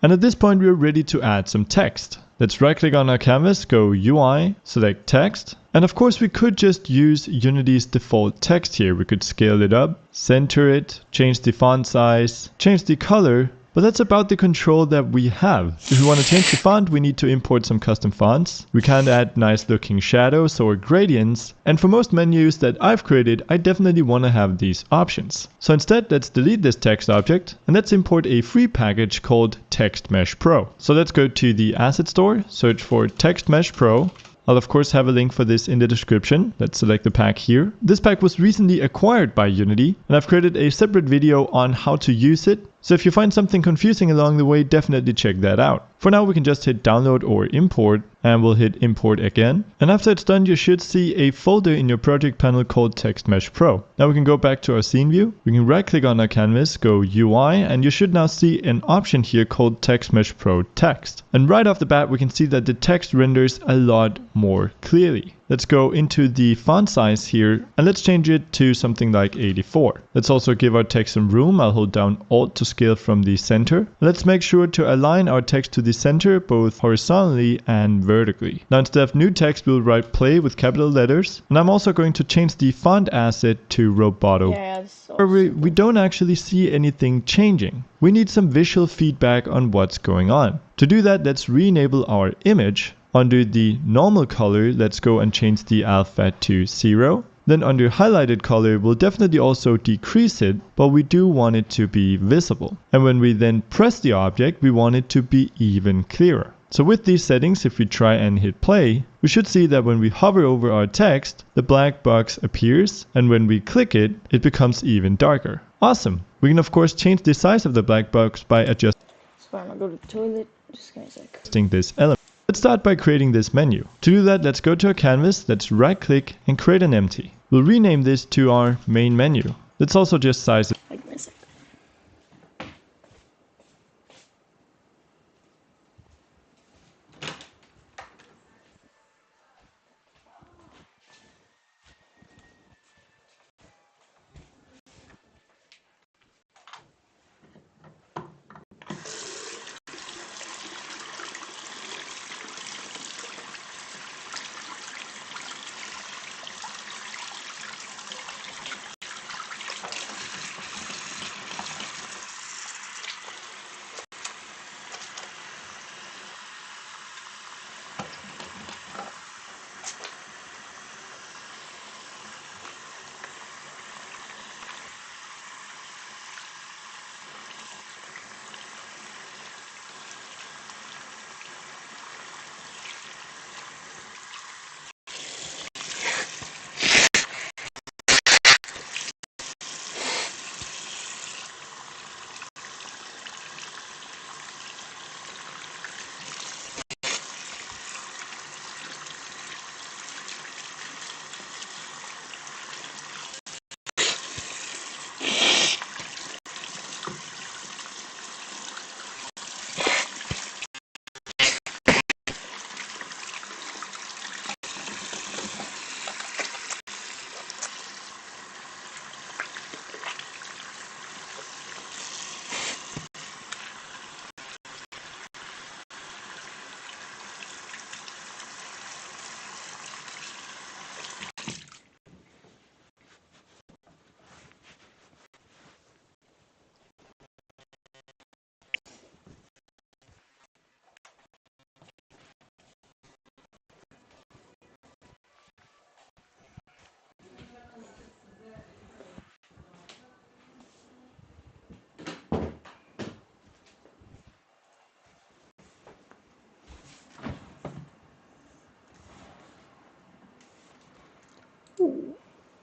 And at this point we're ready to add some text. Let's right click on our canvas, go UI, select text. And of course we could just use Unity's default text here. We could scale it up, center it, change the font size, change the color. But that's about the control that we have. If we want to change the font, we need to import some custom fonts. We can add nice looking shadows or gradients. And for most menus that I've created, I definitely want to have these options. So instead, let's delete this text object and let's import a free package called Text Mesh Pro. So let's go to the asset store, search for Text Mesh Pro. I'll of course have a link for this in the description. Let's select the pack here. This pack was recently acquired by Unity, and I've created a separate video on how to use it. So if you find something confusing along the way, definitely check that out. For now, we can just hit download or import, and we'll hit import again. And after it's done, you should see a folder in your project panel called Text Mesh Pro. Now we can go back to our scene view. We can right click on our canvas, go UI, and you should now see an option here called Text Mesh Pro Text. And right off the bat, we can see that the text renders a lot more clearly. Let's go into the font size here and let's change it to something like 84. Let's also give our text some room. I'll hold down Alt to scale from the center. Let's make sure to align our text to the center both horizontally and vertically. Now instead of new text, we'll write play with capital letters. And I'm also going to change the font asset to Roboto. yeah, so We don't actually see anything changing. We need some visual feedback on what's going on. To do that, let's re-enable our image. Under the normal color, let's go and change the alpha to 0. Then under highlighted color, we'll definitely also decrease it, but we do want it to be visible. And when we then press the object, we want it to be even clearer. So with these settings, if we try and hit play, we should see that when we hover over our text, the black box appears, and when we click it, it becomes even darker. Awesome! We can of course change the size of the black box by adjusting so I'm gonna go to the toilet. Just give me a sec. this element. Let's start by creating this menu. To do that, let's go to our canvas, let's right click and create an empty. We'll rename this to our main menu. Let's also just size it. Like, give me a sec.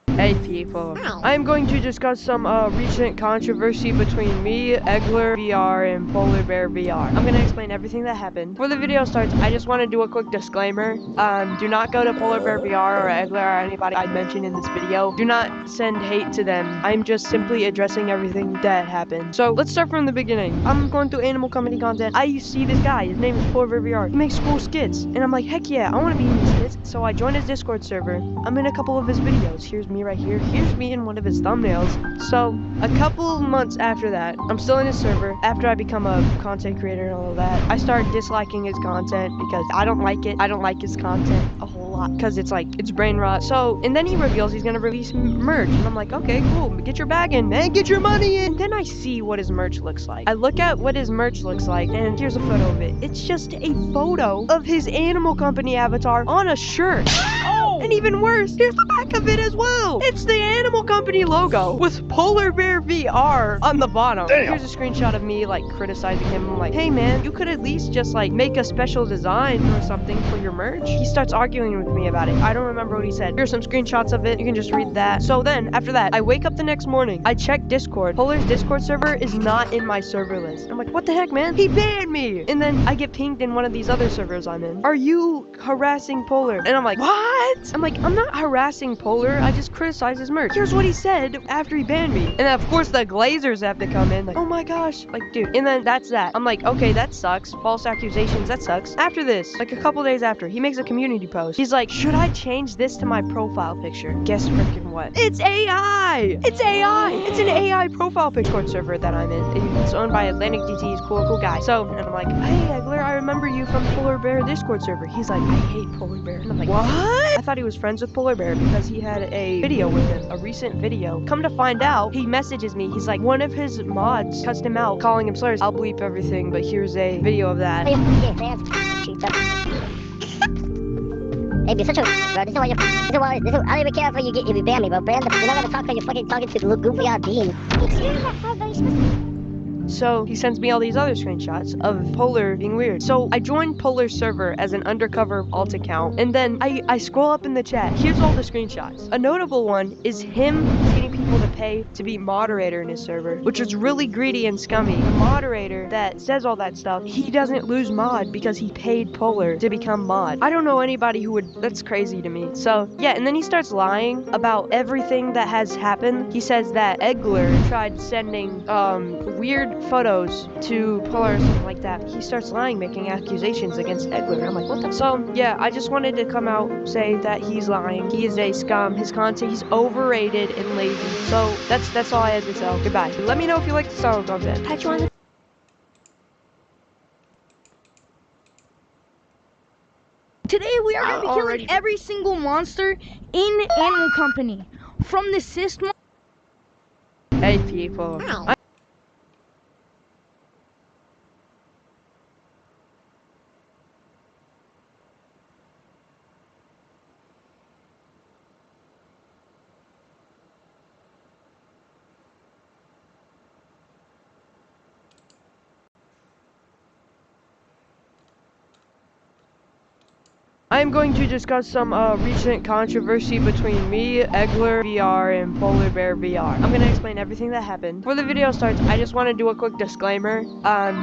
Hey people, I'm going to discuss some recent controversy between me, Egler VR, and Polar Bear VR. I'm gonna explain everything that happened. Before the video starts, I just want to do a quick disclaimer. Do not go to Polar Bear VR or Egler or anybody I mentioned in this video. Do not send hate to them. I'm just simply addressing everything that happened. So let's start from the beginning. I'm going through animal comedy content. I see this guy. His name is Polar Bear VR. He makes cool skits, and I'm like, heck yeah, I want to be in these skits. So I joined his Discord server. I'm in a couple of his videos. Here's me right here. Here's me in one of his thumbnails. So a couple months after that, I'm still in his server. After I become a content creator and all of that, I start disliking his content because I don't like it. I don't like his content a whole lot because it's like, it's brain rot. So, and then he reveals he's gonna release merch. And I'm like, okay, cool. Get your bag in, man. Get your money in. Then I see what his merch looks like. I look at what his merch looks like, and here's a photo of it. It's just a photo of his animal company avatar on a shirt. And even worse, here's the back of it as well. It's the animal company logo with Polar Bear VR on the bottom. Damn. Here's a screenshot of me like criticizing him. I'm like, hey man, you could at least just like make a special design or something for your merch. He starts arguing with me about it. I don't remember what he said. Here's some screenshots of it. You can just read that. So then after that, I wake up the next morning. I check Discord. Polar's Discord server is not in my server list. I'm like, what the heck, man? He banned me. And then I get pinged in one of these other servers I'm in. Are you harassing Polar? And I'm like, what? I'm like, I'm not harassing Polar. I just criticize his merch. Here's what he said after he banned me. And then, of course, the Glazers have to come in. Like, oh my gosh. Like, dude. And then that's that. I'm like, okay, that sucks. False accusations. That sucks. After this, like a couple days after, he makes a community post. He's like, should I change this to my profile picture? Guess freaking what? It's AI! It's AI! It's an AI profile picture server that I'm in. It's owned by Atlantic DT. He's cool guy. So, and I'm like, hey, Egler, I remember you from Polar Bear Discord server. He's like, I hate Polar Bear. And I'm like, what? I thought he was friends with Polar Bear because he had a video with him, a recent video. Come to find out, he messages me. He's like, one of his mods cussed him out, calling him slurs. I'll bleep everything, but here's a video of that. Hey, you're such a bro. This is why you're. I don't even care if you ban me, bro. You're not gonna talk because you're fucking talking to the little goofy ass bean. So he sends me all these other screenshots of Polar being weird. So I joined Polar's server as an undercover alt account, and then I scroll up in the chat. Here's all the screenshots. A notable one is him getting people to pay to be moderator in his server, which is really greedy and scummy. The moderator that says all that stuff, he doesn't lose mod because he paid Polar to become mod. I don't know anybody who would. That's crazy to me. So yeah, and then he starts lying about everything that has happened. He says that Egler tried sending weird photos to Polar or something like that. He starts lying, making accusations against Egler. I'm like, what the? So yeah, I just wanted to come out, say that he's lying. He is a scum. His content, he's overrated and lazy. So that's all I had to say. Goodbye. Let me know if you like the style of content. Catch you on the Today we are going to be killing every single monster in Animal Company. From the cyst monster. Hey people. I'm going to discuss some recent controversy between me, Egler VR, and Polar Bear VR. I'm gonna explain everything that happened. Before the video starts, I just want to do a quick disclaimer.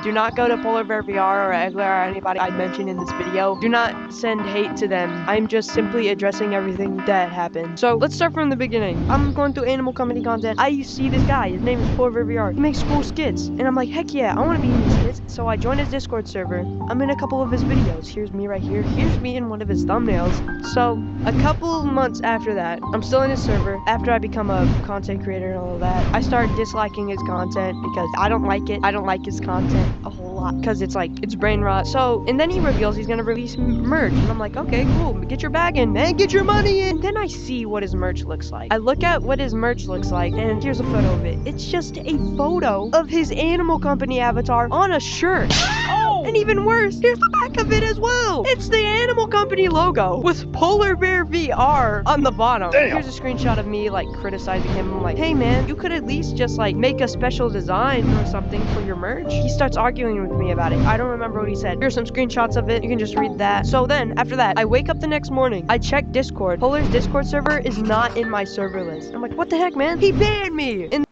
Do not go to Polar Bear VR or Egler or anybody I mentioned in this video. Do not send hate to them. I'm just simply addressing everything that happened. So let's start from the beginning. I'm going through animal comedy content. I see this guy. His name is Polar Bear VR. He makes cool skits, and I'm like, heck yeah, I want to be in these skits. So I joined his Discord server. I'm in a couple of his videos. Here's me right here. Here's me in one of his thumbnails. So a couple months after that, I'm still in his server. After I become a content creator and all of that, I start disliking his content because I don't like it. I don't like his content a whole lot because it's like, it's brain rot. So, and then he reveals he's gonna release merch, and I'm like, okay, cool. Get your bag in, man. Get your money in. Then I see what his merch looks like. I look at what his merch looks like, and here's a photo of it. It's just a photo of his animal company avatar on a shirt. And even worse, here's the back of it as well. It's the Animal Company logo with Polar Bear VR on the bottom. Damn. Here's a screenshot of me like criticizing him. I'm like, hey man, you could at least just like make a special design or something for your merch. He starts arguing with me about it. I don't remember what he said. Here's some screenshots of it. You can just read that. So then after that, I wake up the next morning. I check Discord. Polar's Discord server is not in my server list. I'm like, what the heck, man? He banned me. And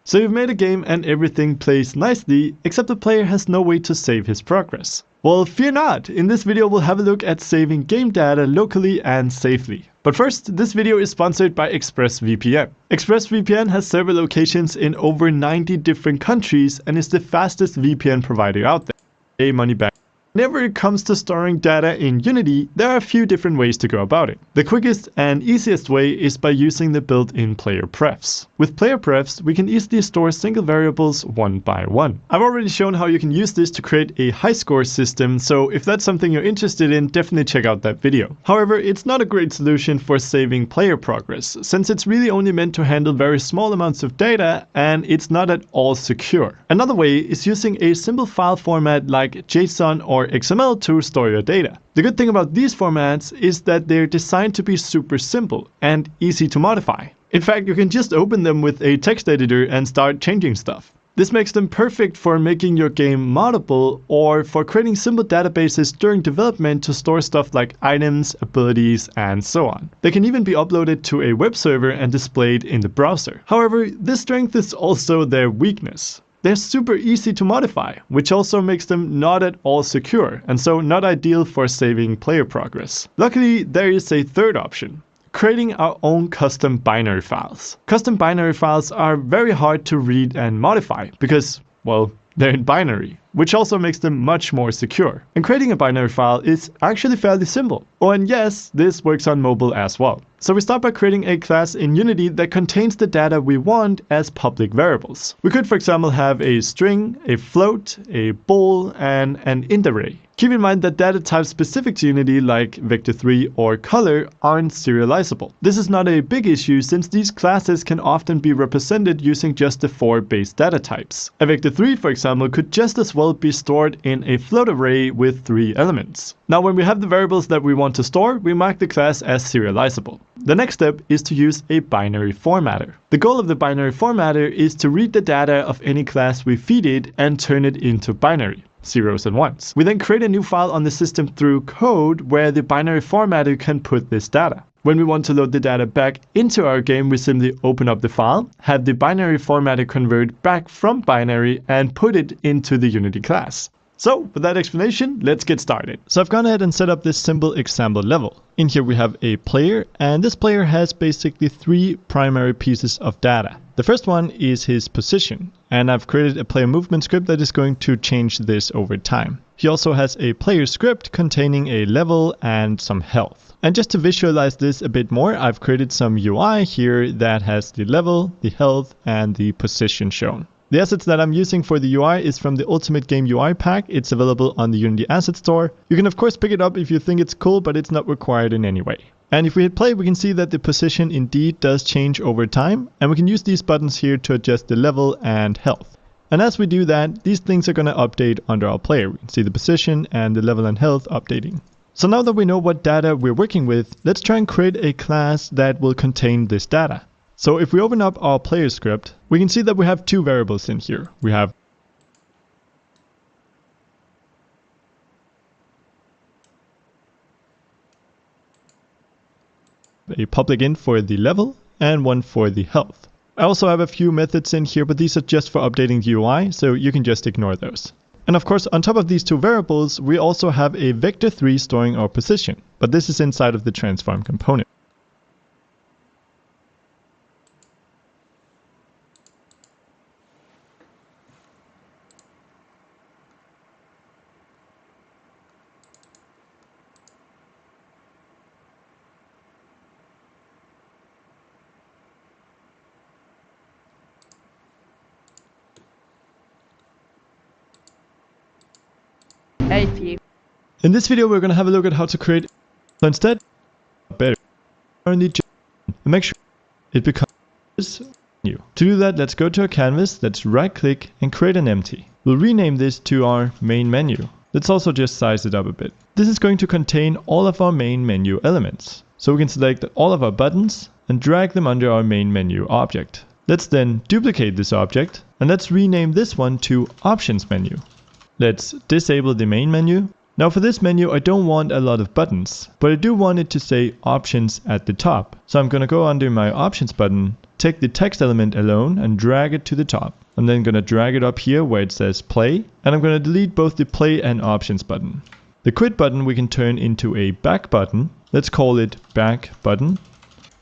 So you've made a game and everything plays nicely, except the player has no way to save his progress. Well, fear not! In this video we'll have a look at saving game data locally and safely. But first, this video is sponsored by ExpressVPN. ExpressVPN has server locations in over 90 different countries and is the fastest VPN provider out there. Pay money back. Whenever it comes to storing data in Unity, there are a few different ways to go about it. The quickest and easiest way is by using the built-in player prefs. With player prefs, we can easily store single variables one by one. I've already shown how you can use this to create a high score system, so if that's something you're interested in, definitely check out that video. However, it's not a great solution for saving player progress, since it's really only meant to handle very small amounts of data and it's not at all secure. Another way is using a simple file format like JSON or XML to store your data. The good thing about these formats is that they're designed to be super simple and easy to modify. In fact, you can just open them with a text editor and start changing stuff. This makes them perfect for making your game moddable or for creating simple databases during development to store stuff like items, abilities, and so on. They can even be uploaded to a web server and displayed in the browser. However, this strength is also their weakness. They're super easy to modify, which also makes them not at all secure, and so not ideal for saving player progress. Luckily, there is a third option: creating our own custom binary files. Custom binary files are very hard to read and modify because, well, they're in binary, which also makes them much more secure. And creating a binary file is actually fairly simple. Oh, and yes, this works on mobile as well. So we start by creating a class in Unity that contains the data we want as public variables. We could, for example, have a string, a float, a bool, and an int array. Keep in mind that data types specific to Unity, like vector3 or color, aren't serializable. This is not a big issue since these classes can often be represented using just the 4 base data types. A vector3, for example, could just as well be stored in a float array with 3 elements. Now, when we have the variables that we want to store, we mark the class as serializable. The next step is to use a binary formatter. The goal of the binary formatter is to read the data of any class we feed it and turn it into binary, zeros and ones. We then create a new file on the system through code where the binary formatter can put this data. When we want to load the data back into our game, we simply open up the file, have the binary formatter convert back from binary, and put it into the Unity class. So, with that explanation, let's get started. So I've gone ahead and set up this simple example level. In here we have a player, and this player has basically 3 primary pieces of data. The first one is his position, and I've created a player movement script that is going to change this over time. He also has a player script containing a level and some health. And just to visualize this a bit more, I've created some UI here that has the level, the health, and the position shown. The assets that I'm using for the UI is from the Ultimate Game UI pack. It's available on the Unity Asset Store. You can of course pick it up if you think it's cool, but it's not required in any way. And if we hit play, we can see that the position indeed does change over time, and we can use these buttons here to adjust the level and health. And as we do that, these things are going to update under our player. We can see the position and the level and health updating. So now that we know what data we're working with, let's try and create a class that will contain this data. So if we open up our player script, we can see that we have 2 variables in here. We have a public int for the level and one for the health. I also have a few methods in here, but these are just for updating the UI, so you can just ignore those. And of course, on top of these 2 variables, we also have a vector3 storing our position, but this is inside of the transform component. hey, P. In this video, we're going to have a look at how to create. So instead, better and make sure it becomes new. To do that, let's go to our canvas, let's right click and create an empty. We'll rename this to our main menu. Let's also just size it up a bit. This is going to contain all of our main menu elements. So we can select all of our buttons and drag them under our main menu object. Let's then duplicate this object and let's rename this one to Options menu. Let's disable the main menu. Now for this menu, I don't want a lot of buttons, but I do want it to say Options at the top. So I'm going to go under my Options button, take the text element alone and drag it to the top. I'm then going to drag it up here where it says Play, and I'm going to delete both the Play and Options button. The Quit button we can turn into a Back button. Let's call it Back button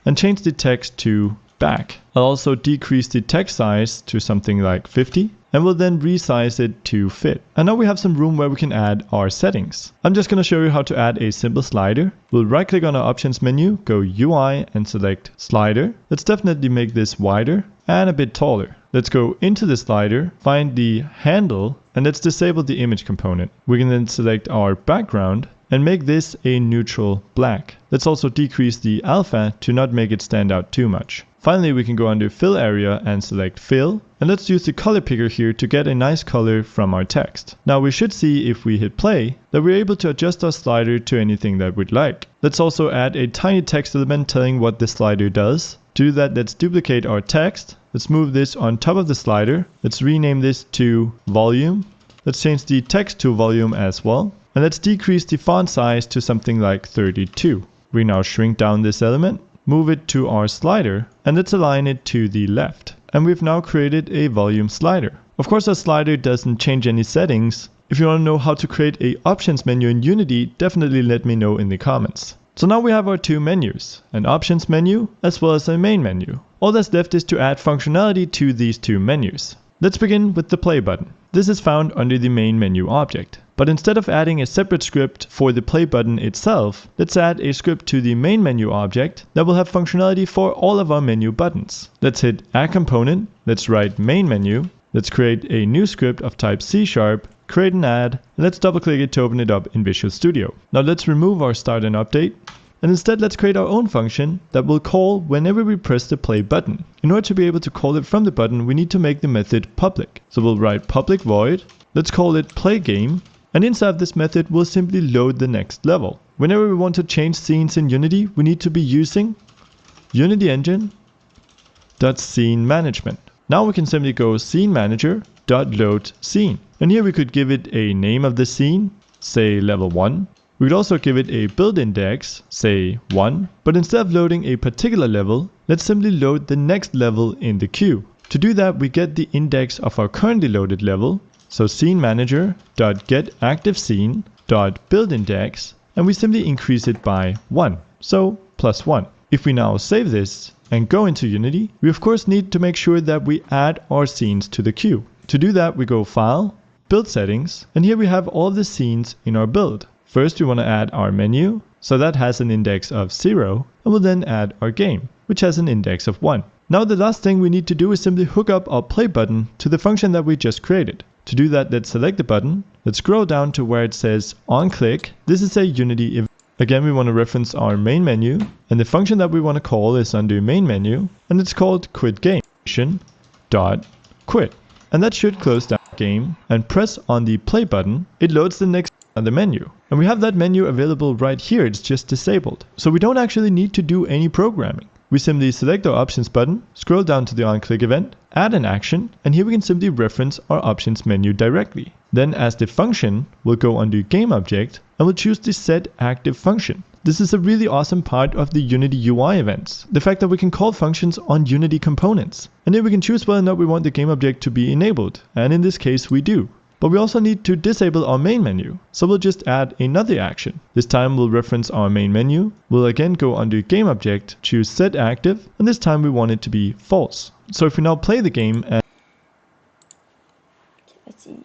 and change the text to Back. I'll also decrease the text size to something like 50. And we'll then resize it to fit. And now we have some room where we can add our settings. I'm just going to show you how to add a simple slider. We'll right click on our options menu, go UI and select slider. Let's definitely make this wider and a bit taller. Let's go into the slider, find the handle, and let's disable the image component. We can then select our background and make this a neutral black. Let's also decrease the alpha to not make it stand out too much. Finally, we can go under fill area and select fill. And let's use the color picker here to get a nice color from our text. Now we should see if we hit play that we're able to adjust our slider to anything that we'd like. Let's also add a tiny text element telling what the slider does. To do that, let's duplicate our text. Let's move this on top of the slider. Let's rename this to volume. Let's change the text to volume as well. And let's decrease the font size to something like 32. We now shrink down this element, move it to our slider, and let's align it to the left. And we've now created a volume slider. Of course, our slider doesn't change any settings. If you want to know how to create an options menu in Unity, definitely let me know in the comments. So now we have our two menus, an options menu as well as a main menu. All that's left is to add functionality to these two menus. Let's begin with the play button. This is found under the main menu object. But instead of adding a separate script for the play button itself, let's add a script to the main menu object that will have functionality for all of our menu buttons. Let's hit add component, let's write main menu, let's create a new script of type C#, create an add, and let's double click it to open it up in Visual Studio. Now let's remove our start and update, and instead let's create our own function that will call whenever we press the play button. In order to be able to call it from the button, we need to make the method public. So we'll write public void, let's call it play game, and inside this method we'll simply load the next level. Whenever we want to change scenes in Unity, we need to be using Unity Engine.scene management. Now we can simply go scene manager.load scene. And here we could give it a name of the scene, say level 1. We could also give it a build index, say 1. But instead of loading a particular level, let's simply load the next level in the queue. To do that, we get the index of our currently loaded level. So scene manager.getActiveScene.buildIndex, and we simply increase it by 1, so +1. If we now save this and go into Unity, we of course need to make sure that we add our scenes to the queue. To do that, we go File, Build Settings, and here we have all of the scenes in our build. First, we want to add our menu, so that has an index of 0, and we'll then add our game, which has an index of 1. Now the last thing we need to do is simply hook up our play button to the function that we just created. To do that, let's select the button, let's scroll down to where it says on click. This is a Unity event. Again, we want to reference our main menu, and the function that we want to call is under main menu, and it's called quit game dot quit. And that should close down the game, and press on the play button. It loads the next on the menu. And we have that menu available right here, it's just disabled. So we don't actually need to do any programming. We simply select our options button, scroll down to the on-click event, add an action, and here we can simply reference our options menu directly. Then as the function, we'll go under game object and we'll choose the set active function. This is a really awesome part of the Unity UI events. The fact that we can call functions on Unity components. And then we can choose whether or not we want the game object to be enabled. And in this case, we do. But we also need to disable our main menu. So we'll just add another action. This time we'll reference our main menu. We'll again go under game object, choose set active, and this time we want it to be false. So if we now play the game and let's see.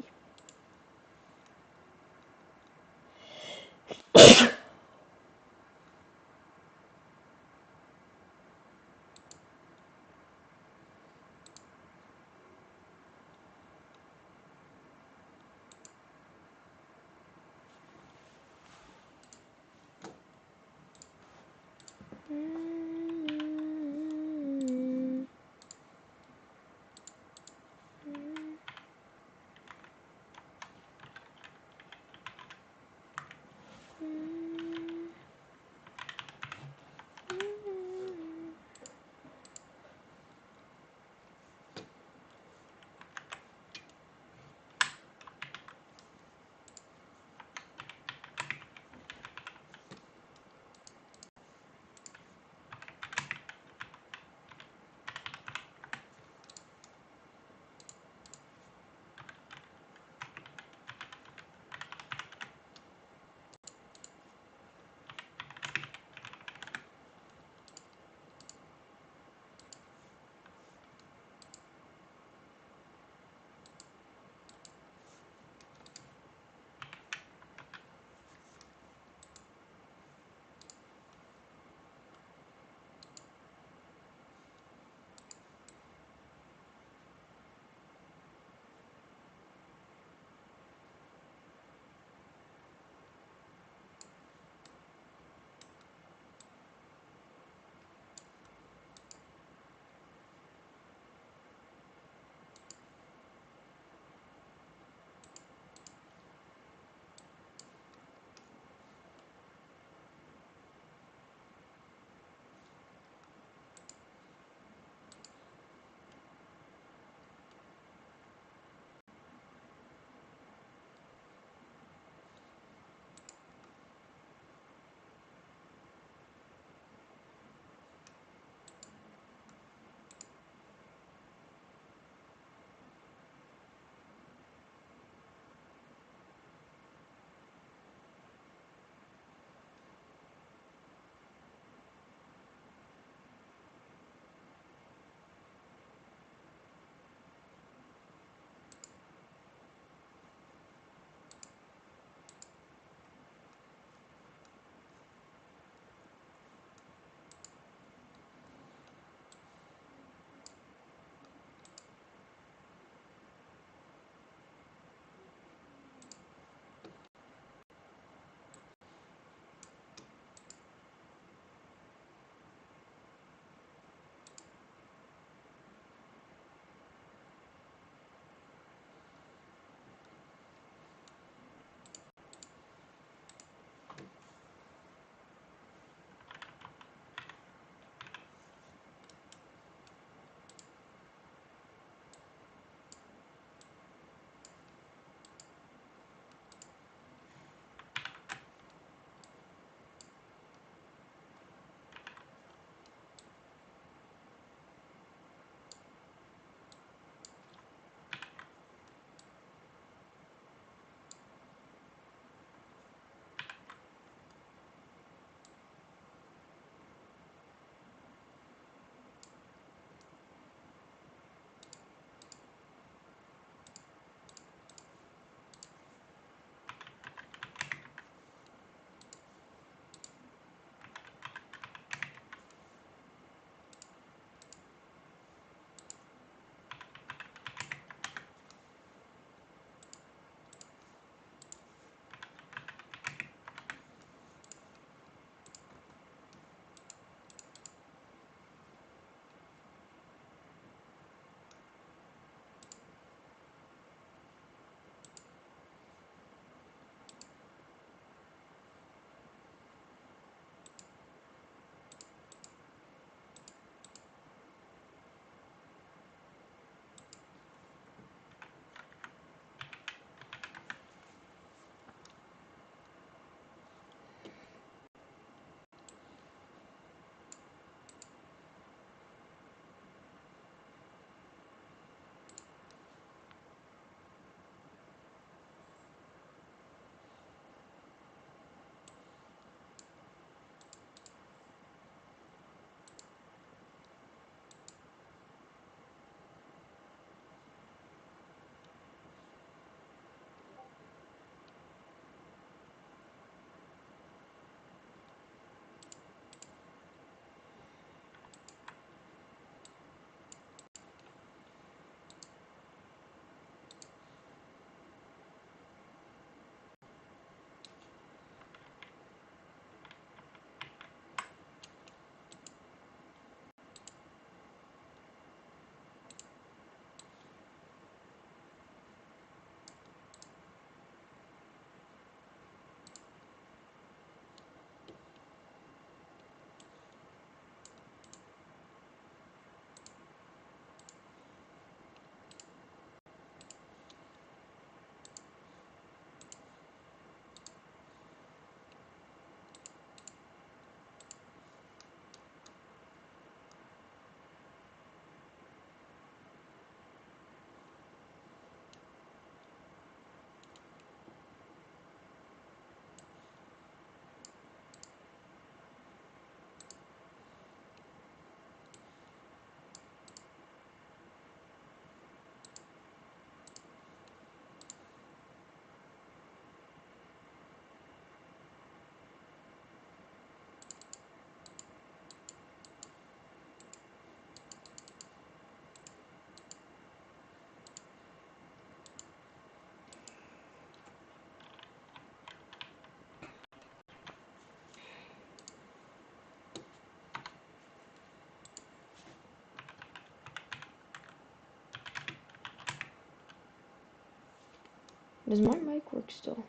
Does my mic work still?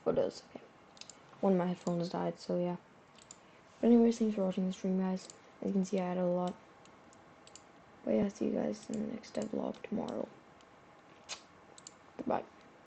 Oh, it does. Okay. One of my headphones died, so yeah. But anyways, thanks for watching the stream, guys. As you can see, I added a lot. But yeah, see you guys in the next devlog tomorrow. Goodbye.